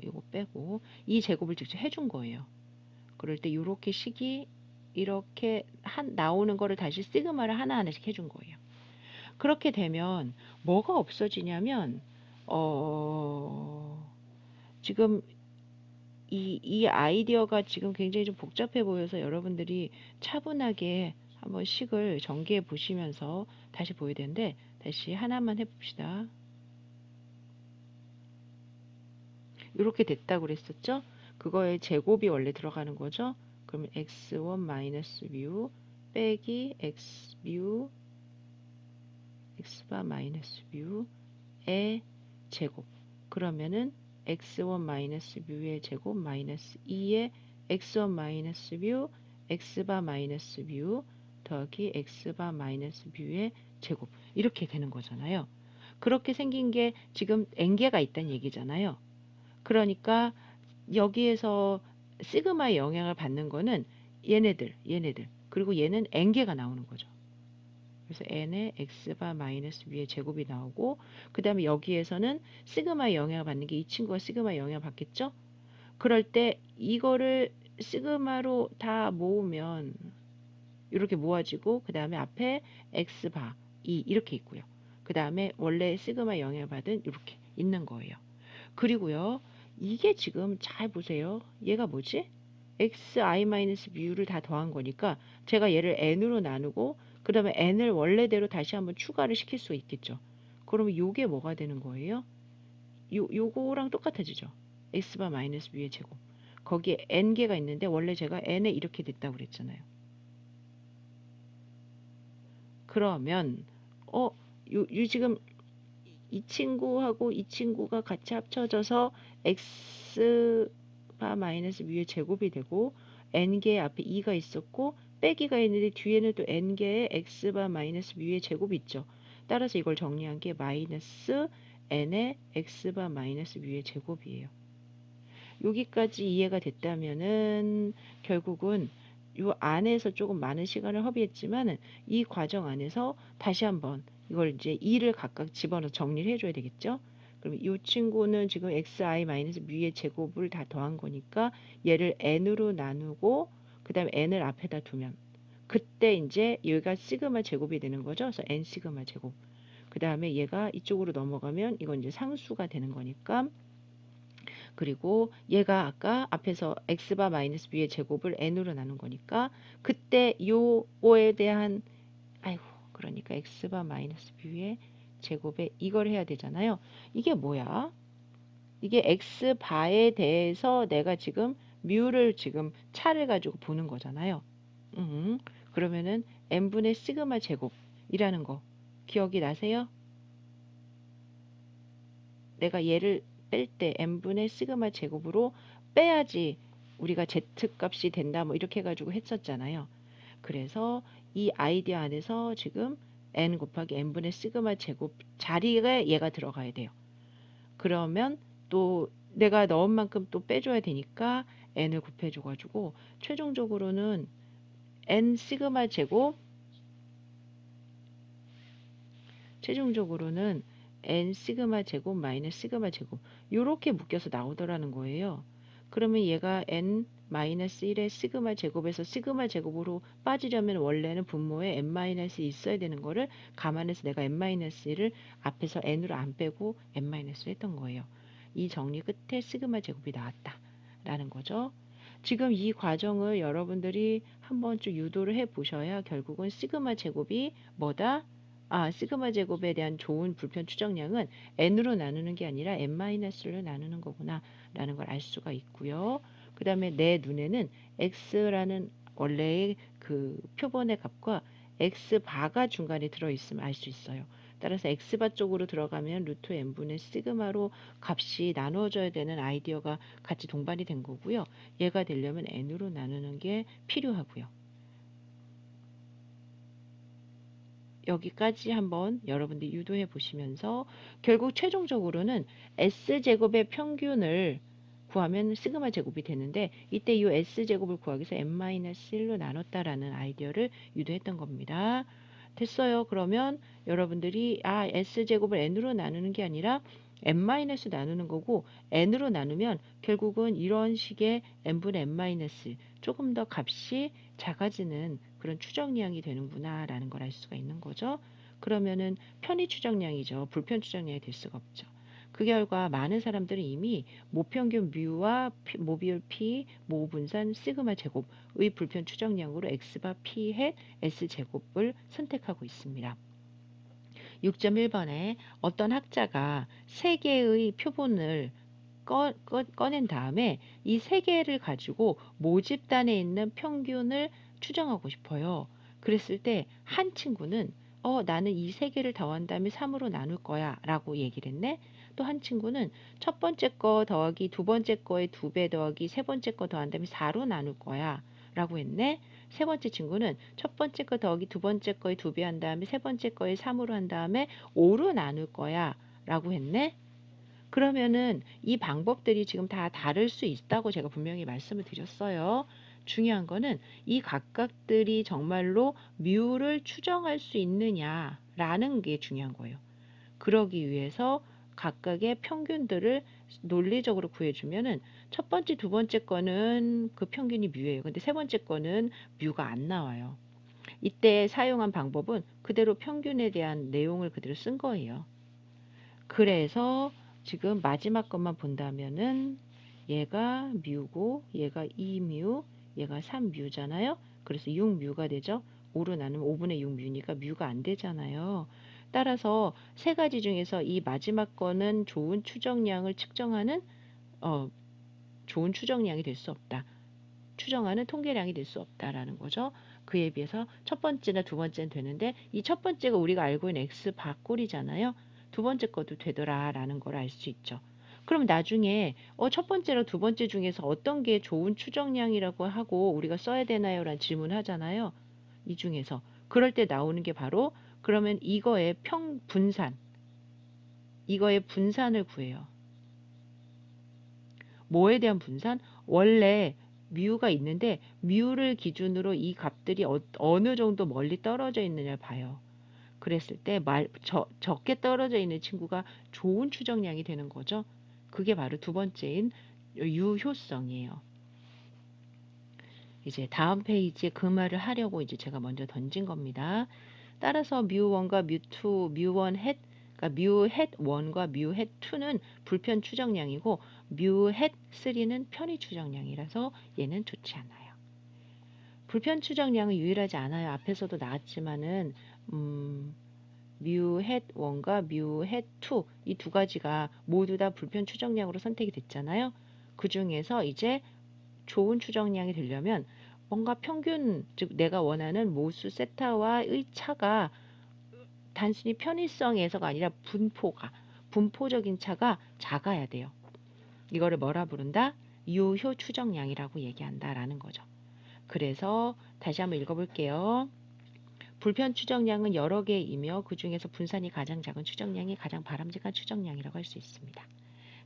S1: 요거 빼고 이 제곱을 직접 해준 거예요. 그럴 때 요렇게 식이 이렇게 나오는 거를 다시 시그마를 하나하나씩 해준 거예요. 그렇게 되면 뭐가 없어지냐면 지금 이 아이디어가 지금 굉장히 좀 복잡해 보여서 여러분들이 차분하게 한번 식을 전개해 보시면서 다시 보여야 되는데 다시 하나만 해봅시다. 이렇게 됐다고 그랬었죠? 그거에 제곱이 원래 들어가는 거죠? 그러면 x1 마이너스 뮤 빼기 x 뮤 x바 마이너스 뮤의 제곱 그러면은 x1 마이너스 뮤의 제곱 마이너스 2의 x1 마이너스 뮤 x바 마이너스 뮤 더하기 x바 마이너스 뮤의 제곱 이렇게 되는 거잖아요. 그렇게 생긴 게 지금 n개가 있다는 얘기잖아요. 그러니까 여기에서 시그마의 영향을 받는 거는 얘네들 그리고 얘는 n개가 나오는 거죠. 그래서 n의 x바 마이너스 b의 제곱이 나오고 그 다음에 여기에서는 시그마의 영향을 받는 게 이 친구가 시그마의 영향을 받겠죠. 그럴 때 이거를 시그마로 다 모으면 이렇게 모아지고 그 다음에 앞에 x바 2 이렇게 있고요. 그 다음에 원래 시그마 영향을 받은 이렇게 있는 거예요. 그리고요. 이게 지금 잘 보세요. 얘가 뭐지? xi-뮤를 다 더한 거니까 제가 얘를 n으로 나누고 그 다음에 n을 원래대로 다시 한번 추가를 시킬 수 있겠죠. 그러면 요게 뭐가 되는 거예요? 요거랑 똑같아지죠. x바 마이너스 뮤의 제곱. 거기에 n개가 있는데 원래 제가 n에 이렇게 됐다고 그랬잖아요. 그러면 지금 이 친구하고 이 친구가 같이 합쳐져서 x바 마이너스 뮤의 제곱이 되고 n개의 앞에 2가 있었고 빼기가 있는데 뒤에는 또 n개의 x바 마이너스 뮤의 제곱이 있죠. 따라서 이걸 정리한 게 마이너스 n의 x바 마이너스 뮤의 제곱이에요. 여기까지 이해가 됐다면은 결국은 요 안에서 조금 많은 시간을 허비했지만은 이 과정 안에서 다시 한번 이걸 이제 2를 각각 집어넣어 정리를 해줘야 되겠죠. 그럼 이 친구는 지금 xi-뮤의 제곱을 다 더한 거니까 얘를 n으로 나누고 그 다음에 n을 앞에다 두면 그때 이제 얘가 시그마 제곱이 되는 거죠. 그래서 n 시그마 제곱. 그 다음에 얘가 이쪽으로 넘어가면 이건 이제 상수가 되는 거니까, 그리고 얘가 아까 앞에서 x바 마이너스 b의 제곱을 n으로 나눈 거니까 그때 요거에 대한 아이고 그러니까 x바 마이너스 b의 제곱에 이걸 해야 되잖아요. 이게 뭐야? 이게 x바에 대해서 내가 지금 뮤를 지금 차를 가지고 보는 거잖아요. 그러면은 n분의 시그마 제곱이라는 거 기억이 나세요? 내가 얘를 뺄 때 n분의 시그마 제곱으로 빼야지 우리가 z 값이 된다 뭐 이렇게 해가지고 했었잖아요. 그래서 이 아이디어 안에서 지금 n 곱하기 n분의 시그마 제곱 자리에 얘가 들어가야 돼요. 그러면 또 내가 넣은 만큼 또 빼줘야 되니까 n을 곱해줘가지고 최종적으로는 n 시그마 제곱, 최종적으로는 n 시그마 제곱 마이너스 시그마 제곱 요렇게 묶여서 나오더라는 거예요. 그러면 얘가 n 마이너스 1의 시그마 제곱에서 시그마 제곱으로 빠지려면 원래는 분모에 n 마이너스 있어야 되는 거를 감안해서 내가 n 마이너스 1을 앞에서 n으로 안 빼고 n 마이너스로 했던 거예요. 이 정리 끝에 시그마 제곱이 나왔다 라는 거죠. 지금 이 과정을 여러분들이 한번 쭉 유도를 해 보셔야 결국은 시그마 제곱이 뭐다? 아, 시그마 제곱에 대한 좋은 불편 추정량은 n으로 나누는 게 아니라 n-로 나누는 거구나 라는 걸 알 수가 있고요. 그 다음에 내 눈에는 x라는 원래의 그 표본의 값과 x바가 중간에 들어있으면 알 수 있어요. 따라서 x바 쪽으로 들어가면 루트 n분의 시그마로 값이 나누어져야 되는 아이디어가 같이 동반이 된 거고요. 얘가 되려면 n으로 나누는 게 필요하고요. 여기까지 한번 여러분들 유도해 보시면서 결국 최종적으로는 S제곱의 평균을 구하면 시그마 제곱이 되는데 이때 이 S제곱을 구하기 위해서 n-1로 나눴다라는 아이디어를 유도했던 겁니다. 됐어요. 그러면 여러분들이 S제곱을 n으로 나누는 게 아니라 n- 나누는 거고 n으로 나누면 결국은 이런 식의 n분의 n- 조금 더 값이 작아지는 그런 추정량이 되는구나 라는 걸 알 수가 있는 거죠. 그러면은 편의 추정량이죠. 불편 추정량이 될 수가 없죠. 그 결과 많은 사람들은 이미 모평균 뮤와 모비율 p, 모분산 시그마 제곱의 불편 추정량으로 x바 p 햇 s 제곱을 선택하고 있습니다. 6.1번에 어떤 학자가 세 개의 표본을 꺼낸 다음에 이 세 개를 가지고 모집단에 있는 평균을 추정하고 싶어요. 그랬을 때 한 친구는 나는 이 세 개를 더한 다음에 3으로 나눌 거야 라고 얘기를 했네. 또 한 친구는 첫 번째 거 더하기 두 번째 거의 2배 더하기 세 번째 거 더한 다음에 4로 나눌 거야 라고 했네. 세 번째 친구는 첫 번째 거 더하기 두 번째 거의 2배 한 다음에 세 번째 거의 3으로 한 다음에 5로 나눌 거야 라고 했네. 그러면은 이 방법들이 지금 다 다를 수 있다고 제가 분명히 말씀을 드렸어요. 중요한 거는 이 각각들이 정말로 뮤를 추정할 수 있느냐라는 게 중요한 거예요. 그러기 위해서 각각의 평균들을 논리적으로 구해주면은 첫 번째, 두 번째 거는 그 평균이 뮤예요. 근데 세 번째 거는 뮤가 안 나와요. 이때 사용한 방법은 그대로 평균에 대한 내용을 그대로 쓴 거예요. 그래서 지금 마지막 것만 본다면은 얘가 뮤고 얘가 2뮤 얘가 3뮤잖아요. 그래서 6뮤가 되죠. 5로 나누면 5분의 6뮤니까 뮤가 안 되잖아요. 따라서 세 가지 중에서 이 마지막 거는 좋은 추정량을 측정하는 어, 좋은 추정량이 될 수 없다. 추정하는 통계량이 될 수 없다라는 거죠. 그에 비해서 첫 번째나 두 번째는 되는데 이 첫 번째가 우리가 알고 있는 X 바꼴이잖아요. 두 번째 것도 되더라라는 걸 알 수 있죠. 그럼 나중에 첫 번째랑 두 번째 중에서 어떤 게 좋은 추정량이라고 하고 우리가 써야 되나요? 라는 질문을 하잖아요. 이 중에서. 그럴 때 나오는 게 바로 그러면 이거의 분산, 이거의 분산을 구해요. 뭐에 대한 분산? 원래 뮤가 있는데 뮤를 기준으로 이 값들이 어느 정도 멀리 떨어져 있느냐를 봐요. 그랬을 때 적게 떨어져 있는 친구가 좋은 추정량이 되는 거죠. 그게 바로 두 번째인 유효성이에요. 이제 다음 페이지에 그 말을 하려고 이제 제가 먼저 던진 겁니다. 따라서 뮤1과 뮤2, 뮤1 햇, 그러니까 뮤햇 1과 뮤햇 2는 불편 추정량이고 뮤햇 3는 편의 추정량이라서 얘는 좋지 않아요. 불편 추정량은 유일하지 않아요. 앞에서도 나왔지만은 뮤햇 1과 뮤햇 2, 이 두 가지가 모두 다 불편 추정량으로 선택이 됐잖아요. 그 중에서 이제 좋은 추정량이 되려면 뭔가 평균, 즉 내가 원하는 모수 세타와의 차가 단순히 편의성에서가 아니라 분포적인 차가 작아야 돼요. 이거를 뭐라 부른다? 유효 추정량이라고 얘기한다라는 거죠. 그래서 다시 한번 읽어볼게요. 불편 추정량은 여러 개이며 그 중에서 분산이 가장 작은 추정량이 가장 바람직한 추정량이라고 할 수 있습니다.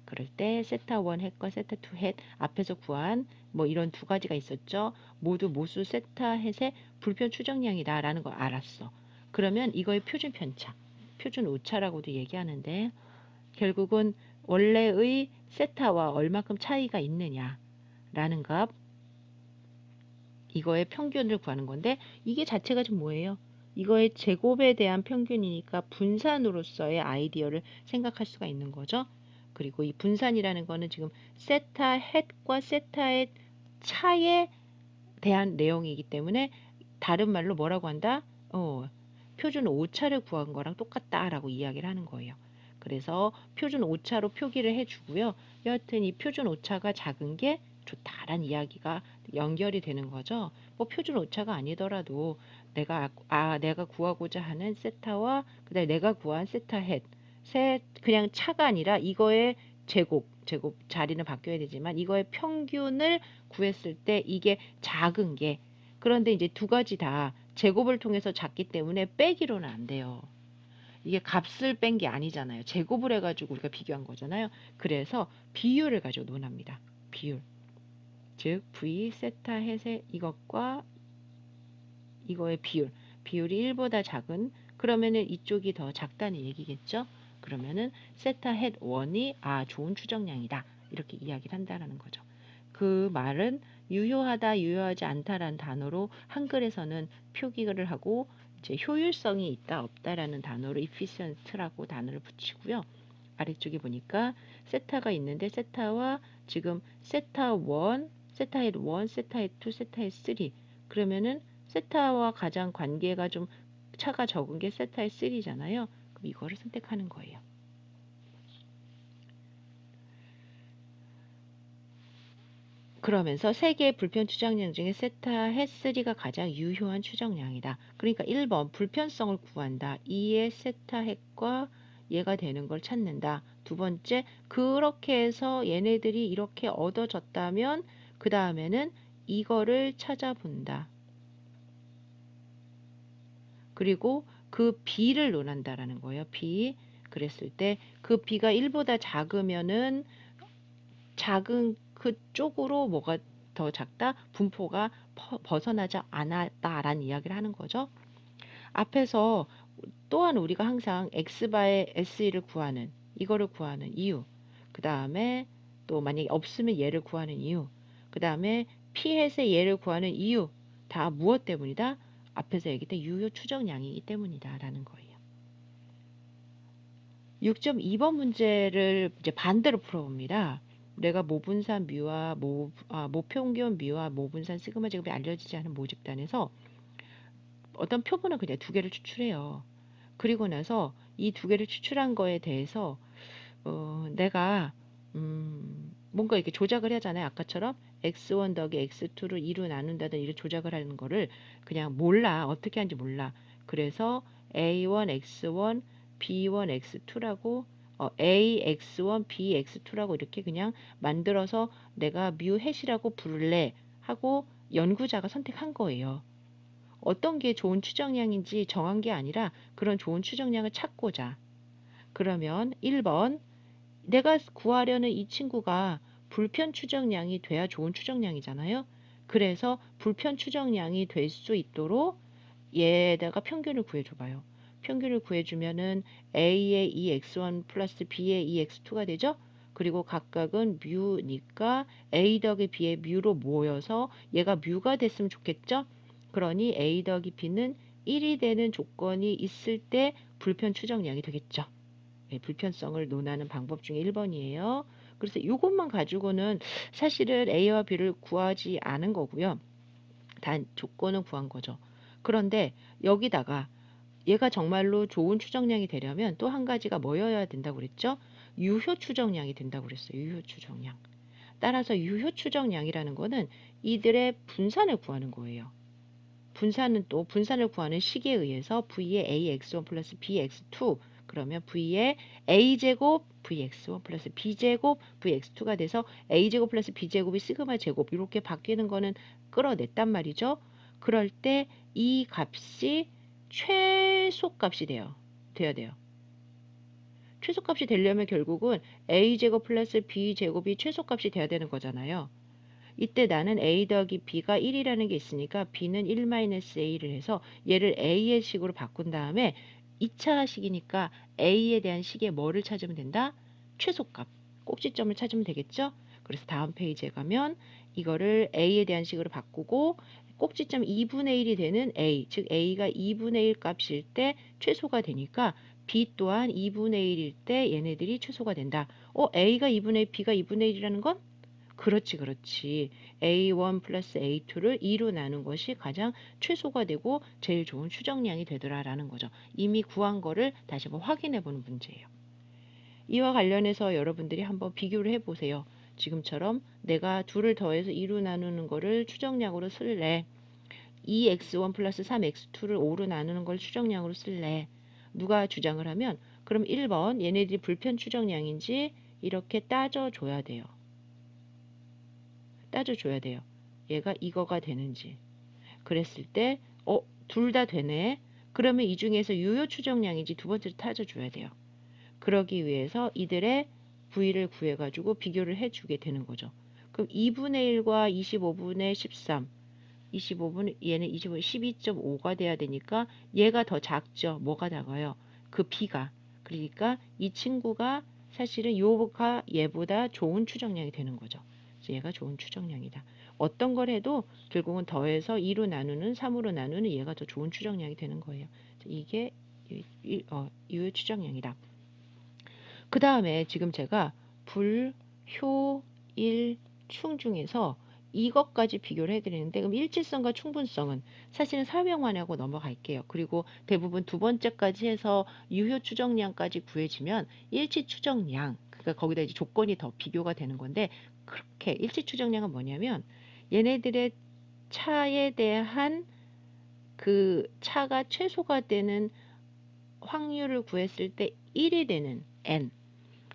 S1: 그럴 때 세타 1 햇과 세타 2 햇 앞에서 구한 뭐 이런 두 가지가 있었죠. 모두 모수 세타 햇의 불편 추정량이다 라는 걸 알았어. 그러면 이거의 표준 편차, 표준 오차라고도 얘기하는데 결국은 원래의 세타와 얼마큼 차이가 있느냐 라는 값, 이거의 평균을 구하는 건데 이게 자체가 좀 뭐예요? 이거의 제곱에 대한 평균이니까 분산으로서의 아이디어를 생각할 수가 있는 거죠. 그리고 이 분산이라는 거는 지금 세타 햇과 세타의 차에 대한 내용이기 때문에 다른 말로 뭐라고 한다? 표준 오차를 구한 거랑 똑같다라고 이야기를 하는 거예요. 그래서 표준 오차로 표기를 해주고요. 여하튼 이 표준 오차가 작은 게 좋다라는 이야기가 연결이 되는 거죠. 뭐 표준 오차가 아니더라도 내가 구하고자 하는 세타와 그다음에 내가 구한 세타 햇, 그냥 차가 아니라 이거의 제곱 자리는 바뀌어야 되지만 이거의 평균을 구했을 때 이게 작은 게, 그런데 이제 두 가지 다 제곱을 통해서 작기 때문에 빼기로는 안 돼요. 이게 값을 뺀 게 아니잖아요. 제곱을 해가지고 우리가 비교한 거잖아요. 그래서 비율을 가지고 논합니다. 비율. 즉 V 세타 햇의 이것과 이거의 비율이 1보다 작은, 그러면은 이쪽이 더 작다는 얘기겠죠. 그러면은 세타 햇 1이 좋은 추정량이다 이렇게 이야기를 한다라는 거죠. 그 말은 유효하다, 유효하지 않다라는 단어로 한글에서는 표기를 하고 이제 효율성이 있다, 없다라는 단어로 efficient라고 단어를 붙이고요. 아래쪽에 보니까 세타가 있는데 세타와 지금 세타 1, 세타 햇 1, 세타 햇 2, 세타 햇 3, 그러면은 세타와 가장 관계가 좀 차가 적은 게 세타 햇 3잖아요. 그럼 이거를 선택하는 거예요. 그러면서 세 개의 불편 추정량 중에 세타 햇 3가 가장 유효한 추정량이다. 그러니까 1번 불편성을 구한다. 2의 세타 햇과 얘가 되는 걸 찾는다. 두 번째, 그렇게 해서 얘네들이 이렇게 얻어졌다면 그 다음에는 이거를 찾아본다. 그리고 그 B를 논한다라는 거예요. B. 그랬을 때 그 B가 1보다 작으면은 작은 그쪽으로 뭐가 더 작다? 분포가 벗어나지 않았다라는 이야기를 하는 거죠. 앞에서 또한 우리가 항상 x바의 SE를 구하는, 이거를 구하는 이유, 그 다음에 또 만약에 없으면 얘를 구하는 이유, 그 다음에 P햇의 얘를 구하는 이유, 다 무엇 때문이다? 앞에서 얘기했던 유효 추정량이기 때문이다 라는 거예요. 6.2번 문제를 이제 반대로 풀어봅니다. 내가 모분산 뮤와 모평균 뮤와 모분산 시그마 제곱이 알려지지 않은 모집단에서 어떤 표본을 그냥 두 개를 추출해요. 그리고 나서 이 두 개를 추출한 거에 대해서 내가 뭔가 이렇게 조작을 하잖아요. 아까처럼 x1 더하기 x2를 2로 나눈다든 이렇게 조작을 하는 거를 그냥 몰라. 어떻게 하는지 몰라. 그래서 a1 x1 b1 x2라고 ax1 bx2라고 이렇게 그냥 만들어서 내가 뮤 햇이라고 부를래 하고 연구자가 선택한 거예요. 어떤 게 좋은 추정량인지 정한 게 아니라 그런 좋은 추정량을 찾고자. 그러면 1번, 내가 구하려는 이 친구가 불편 추정량이 돼야 좋은 추정량이잖아요. 그래서 불편 추정량이 될 수 있도록 얘에다가 평균을 구해줘봐요. 평균을 구해주면은 A의 2x1 플러스 B의 2x2가 되죠. 그리고 각각은 뮤니까 a 더하기 b의 뮤로 모여서 얘가 뮤가 됐으면 좋겠죠? 그러니 a 더하기 b는 1이 되는 조건이 있을 때 불편 추정량이 되겠죠. 네, 불편성을 논하는 방법 중에 1번이에요. 그래서 이것만 가지고는 사실은 A와 B를 구하지 않은 거고요. 단 조건은 구한 거죠. 그런데 여기다가 얘가 정말로 좋은 추정량이 되려면 또 한 가지가 뭐여야 된다고 그랬죠? 유효 추정량이 된다고 그랬어요. 유효 추정량. 따라서 유효 추정량이라는 거는 이들의 분산을 구하는 거예요. 분산은 또 분산을 구하는 식에 의해서 V의 AX1 플러스 BX2 그러면 V의 A제곱 VX1 플러스 B제곱 VX2가 돼서 A제곱 플러스 B제곱이 시그마 제곱 이렇게 바뀌는 거는 끌어냈단 말이죠. 그럴 때 이 값이 최소값이 돼야 돼요. 최소값이 되려면 결국은 A제곱 플러스 B제곱이 최소값이 돼야 되는 거잖아요. 이때 나는 a 더하기 b가 1이라는 게 있으니까 b는 1-a를 해서 얘를 a의 식으로 바꾼 다음에 2차 식이니까 a에 대한 식의 뭐를 찾으면 된다? 최소값, 꼭지점을 찾으면 되겠죠? 그래서 다음 페이지에 가면 이거를 a에 대한 식으로 바꾸고 꼭지점 2분의 1이 되는 a, 즉 a가 2분의 1 값일 때 최소가 되니까 b 또한 2분의 1일 때 얘네들이 최소가 된다. a가 2분의 1, b가 2분의 1이라는 건? 그렇지, 그렇지. A1 플러스 A2를 2로 나눈 것이 가장 최소가 되고 제일 좋은 추정량이 되더라라는 거죠. 이미 구한 거를 다시 한번 확인해 보는 문제예요. 이와 관련해서 여러분들이 한번 비교를 해 보세요. 지금처럼 내가 둘을 더해서 2로 나누는 거를 추정량으로 쓸래. 2x1 플러스 3x2를 5로 나누는 걸 추정량으로 쓸래. 누가 주장을 하면 그럼 1번 얘네들이 불편 추정량인지 이렇게 따져줘야 돼요. 따져줘야 돼요. 얘가 이거가 되는지. 그랬을 때, 둘 다 되네. 그러면 이 중에서 유효 추정량인지 두 번째로 따져줘야 돼요. 그러기 위해서 이들의 V를 구해가지고 비교를 해주게 되는 거죠. 그럼 2분의 1과 25분의 13, 25분, 얘는 25, 12.5가 돼야 되니까 얘가 더 작죠. 뭐가 작아요? 그 B가. 그러니까 이 친구가 사실은 요가 얘보다 좋은 추정량이 되는 거죠. 얘가 좋은 추정량이다. 어떤 걸 해도 결국은 더해서 2로 나누는 3으로 나누는 얘가 더 좋은 추정량이 되는 거예요. 이게 유효 추정량이다. 그 다음에 지금 제가 불, 효, 일, 충 중에서 이것까지 비교를 해드리는데 그럼 일치성과 충분성은 사실은 설명만 하고 넘어갈게요. 그리고 대부분 두 번째까지 해서 유효 추정량까지 구해지면 일치 추정량 그러니까 거기다 이제 조건이 더 비교가 되는 건데 그렇게 일치 추정량은 뭐냐면 얘네들의 차에 대한 그 차가 최소가 되는 확률을 구했을 때 1이 되는 n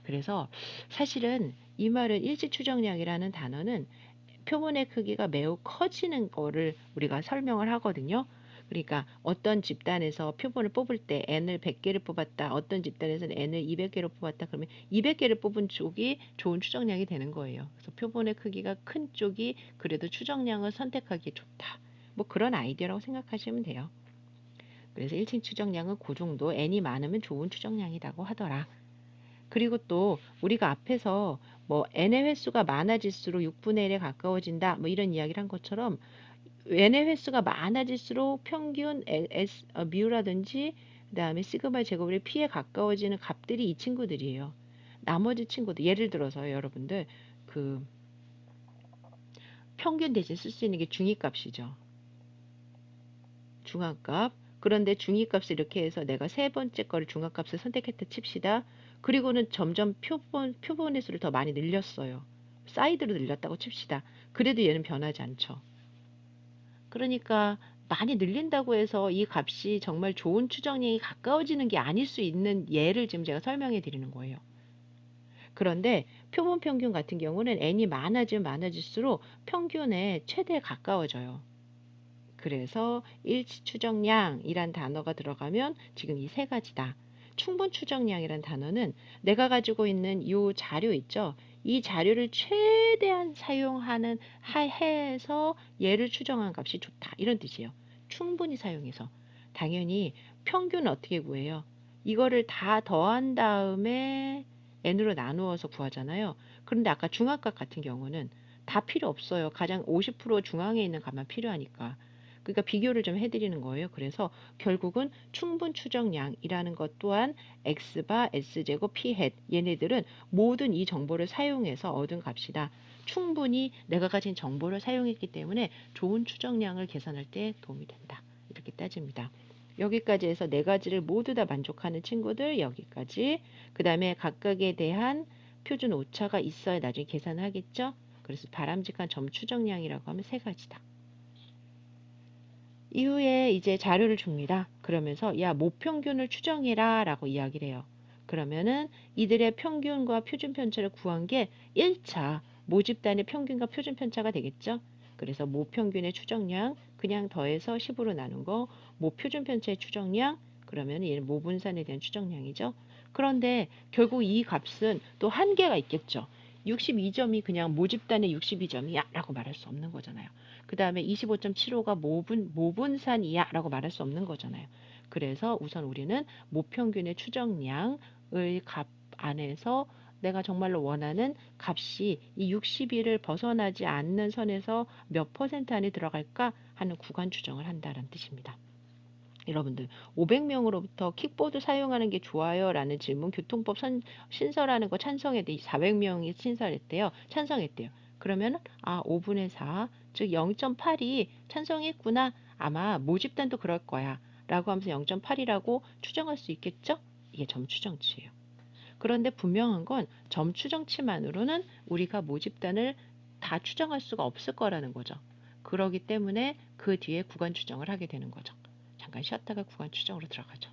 S1: 그래서 사실은 이 말은 일치 추정량이라는 단어는 표본의 크기가 매우 커지는 거를 우리가 설명을 하거든요. 그러니까 어떤 집단에서 표본을 뽑을 때 n을 100개를 뽑았다. 어떤 집단에서는 n을 200개로 뽑았다. 그러면 200개를 뽑은 쪽이 좋은 추정량이 되는 거예요. 그래서 표본의 크기가 큰 쪽이 그래도 추정량을 선택하기 좋다. 뭐 그런 아이디어라고 생각하시면 돼요. 그래서 1층 추정량은 그 정도 n이 많으면 좋은 추정량이라고 하더라. 그리고 또 우리가 앞에서 뭐 n의 횟수가 많아질수록 6분의 1에 가까워진다. 뭐 이런 이야기를 한 것처럼 n의 횟수가 많아질수록 평균 뮤라든지 그다음에 시그마 제곱의 p에 가까워지는 값들이 이 친구들이에요. 나머지 친구들 예를 들어서 여러분들 그 평균 대신 쓸 수 있는 게 중위값이죠. 중앙값. 그런데 중위값을 이렇게 해서 내가 세 번째 거를 중앙값을 선택했다 칩시다. 그리고는 점점 표본의 수를 더 많이 늘렸어요. 사이드로 늘렸다고 칩시다. 그래도 얘는 변하지 않죠. 그러니까 많이 늘린다고 해서 이 값이 정말 좋은 추정량이 가까워지는 게 아닐 수 있는 예를 지금 제가 설명해 드리는 거예요. 그런데 표본 평균 같은 경우는 n이 많아지면 많아질수록 평균에 최대에 가까워져요. 그래서 일치 추정량이란 단어가 들어가면 지금 이 세 가지다. 충분 추정량이란 단어는 내가 가지고 있는 이 자료 있죠. 이 자료를 최대한 사용하는 해서 얘를 추정한 값이 좋다. 이런 뜻이에요. 충분히 사용해서. 당연히 평균은 어떻게 구해요? 이거를 다 더한 다음에 n으로 나누어서 구하잖아요. 그런데 아까 중앙값 같은 경우는 다 필요 없어요. 가장 50% 중앙에 있는 값만 필요하니까. 그러니까 비교를 좀 해드리는 거예요. 그래서 결국은 충분 추정량이라는 것 또한 x바, s제곱, p햇 얘네들은 모든 이 정보를 사용해서 얻은 값이다. 충분히 내가 가진 정보를 사용했기 때문에 좋은 추정량을 계산할 때 도움이 된다. 이렇게 따집니다. 여기까지 해서 네 가지를 모두 다 만족하는 친구들 여기까지. 그 다음에 각각에 대한 표준 오차가 있어야 나중에 계산을 하겠죠. 그래서 바람직한 점 추정량이라고 하면 세 가지다. 이후에 이제 자료를 줍니다. 그러면서 야 모평균을 추정해라 라고 이야기를 해요. 그러면은 이들의 평균과 표준 편차를 구한 게 1차 모집단의 평균과 표준 편차가 되겠죠. 그래서 모평균의 추정량 그냥 더해서 10으로 나눈 거, 모표준 편차의 추정량 그러면 얘는 모분산에 대한 추정량이죠. 그런데 결국 이 값은 또 한계가 있겠죠. 62점이 그냥 모집단의 62점이야 라고 말할 수 없는 거잖아요. 그 다음에 25.75가 모분산이야 라고 말할 수 없는 거잖아요. 그래서 우선 우리는 모평균의 추정량을 값 안에서 내가 정말로 원하는 값이 이 62를 벗어나지 않는 선에서 몇 퍼센트 안에 들어갈까 하는 구간 추정을 한다는 뜻입니다. 여러분들 500명으로부터 킥보드 사용하는 게 좋아요 라는 질문 교통법 신설하는 거 찬성했대. 400명이 신설했대요. 찬성했대요. 그러면 5분의 4, 즉 0.8이 찬성했구나. 아마 모집단도 그럴 거야. 라고 하면서 0.8이라고 추정할 수 있겠죠? 이게 점추정치예요. 그런데 분명한 건 점추정치만으로는 우리가 모집단을 다 추정할 수가 없을 거라는 거죠. 그러기 때문에 그 뒤에 구간 추정을 하게 되는 거죠. 잠깐 쉬었다가 구간 추정으로 들어가죠.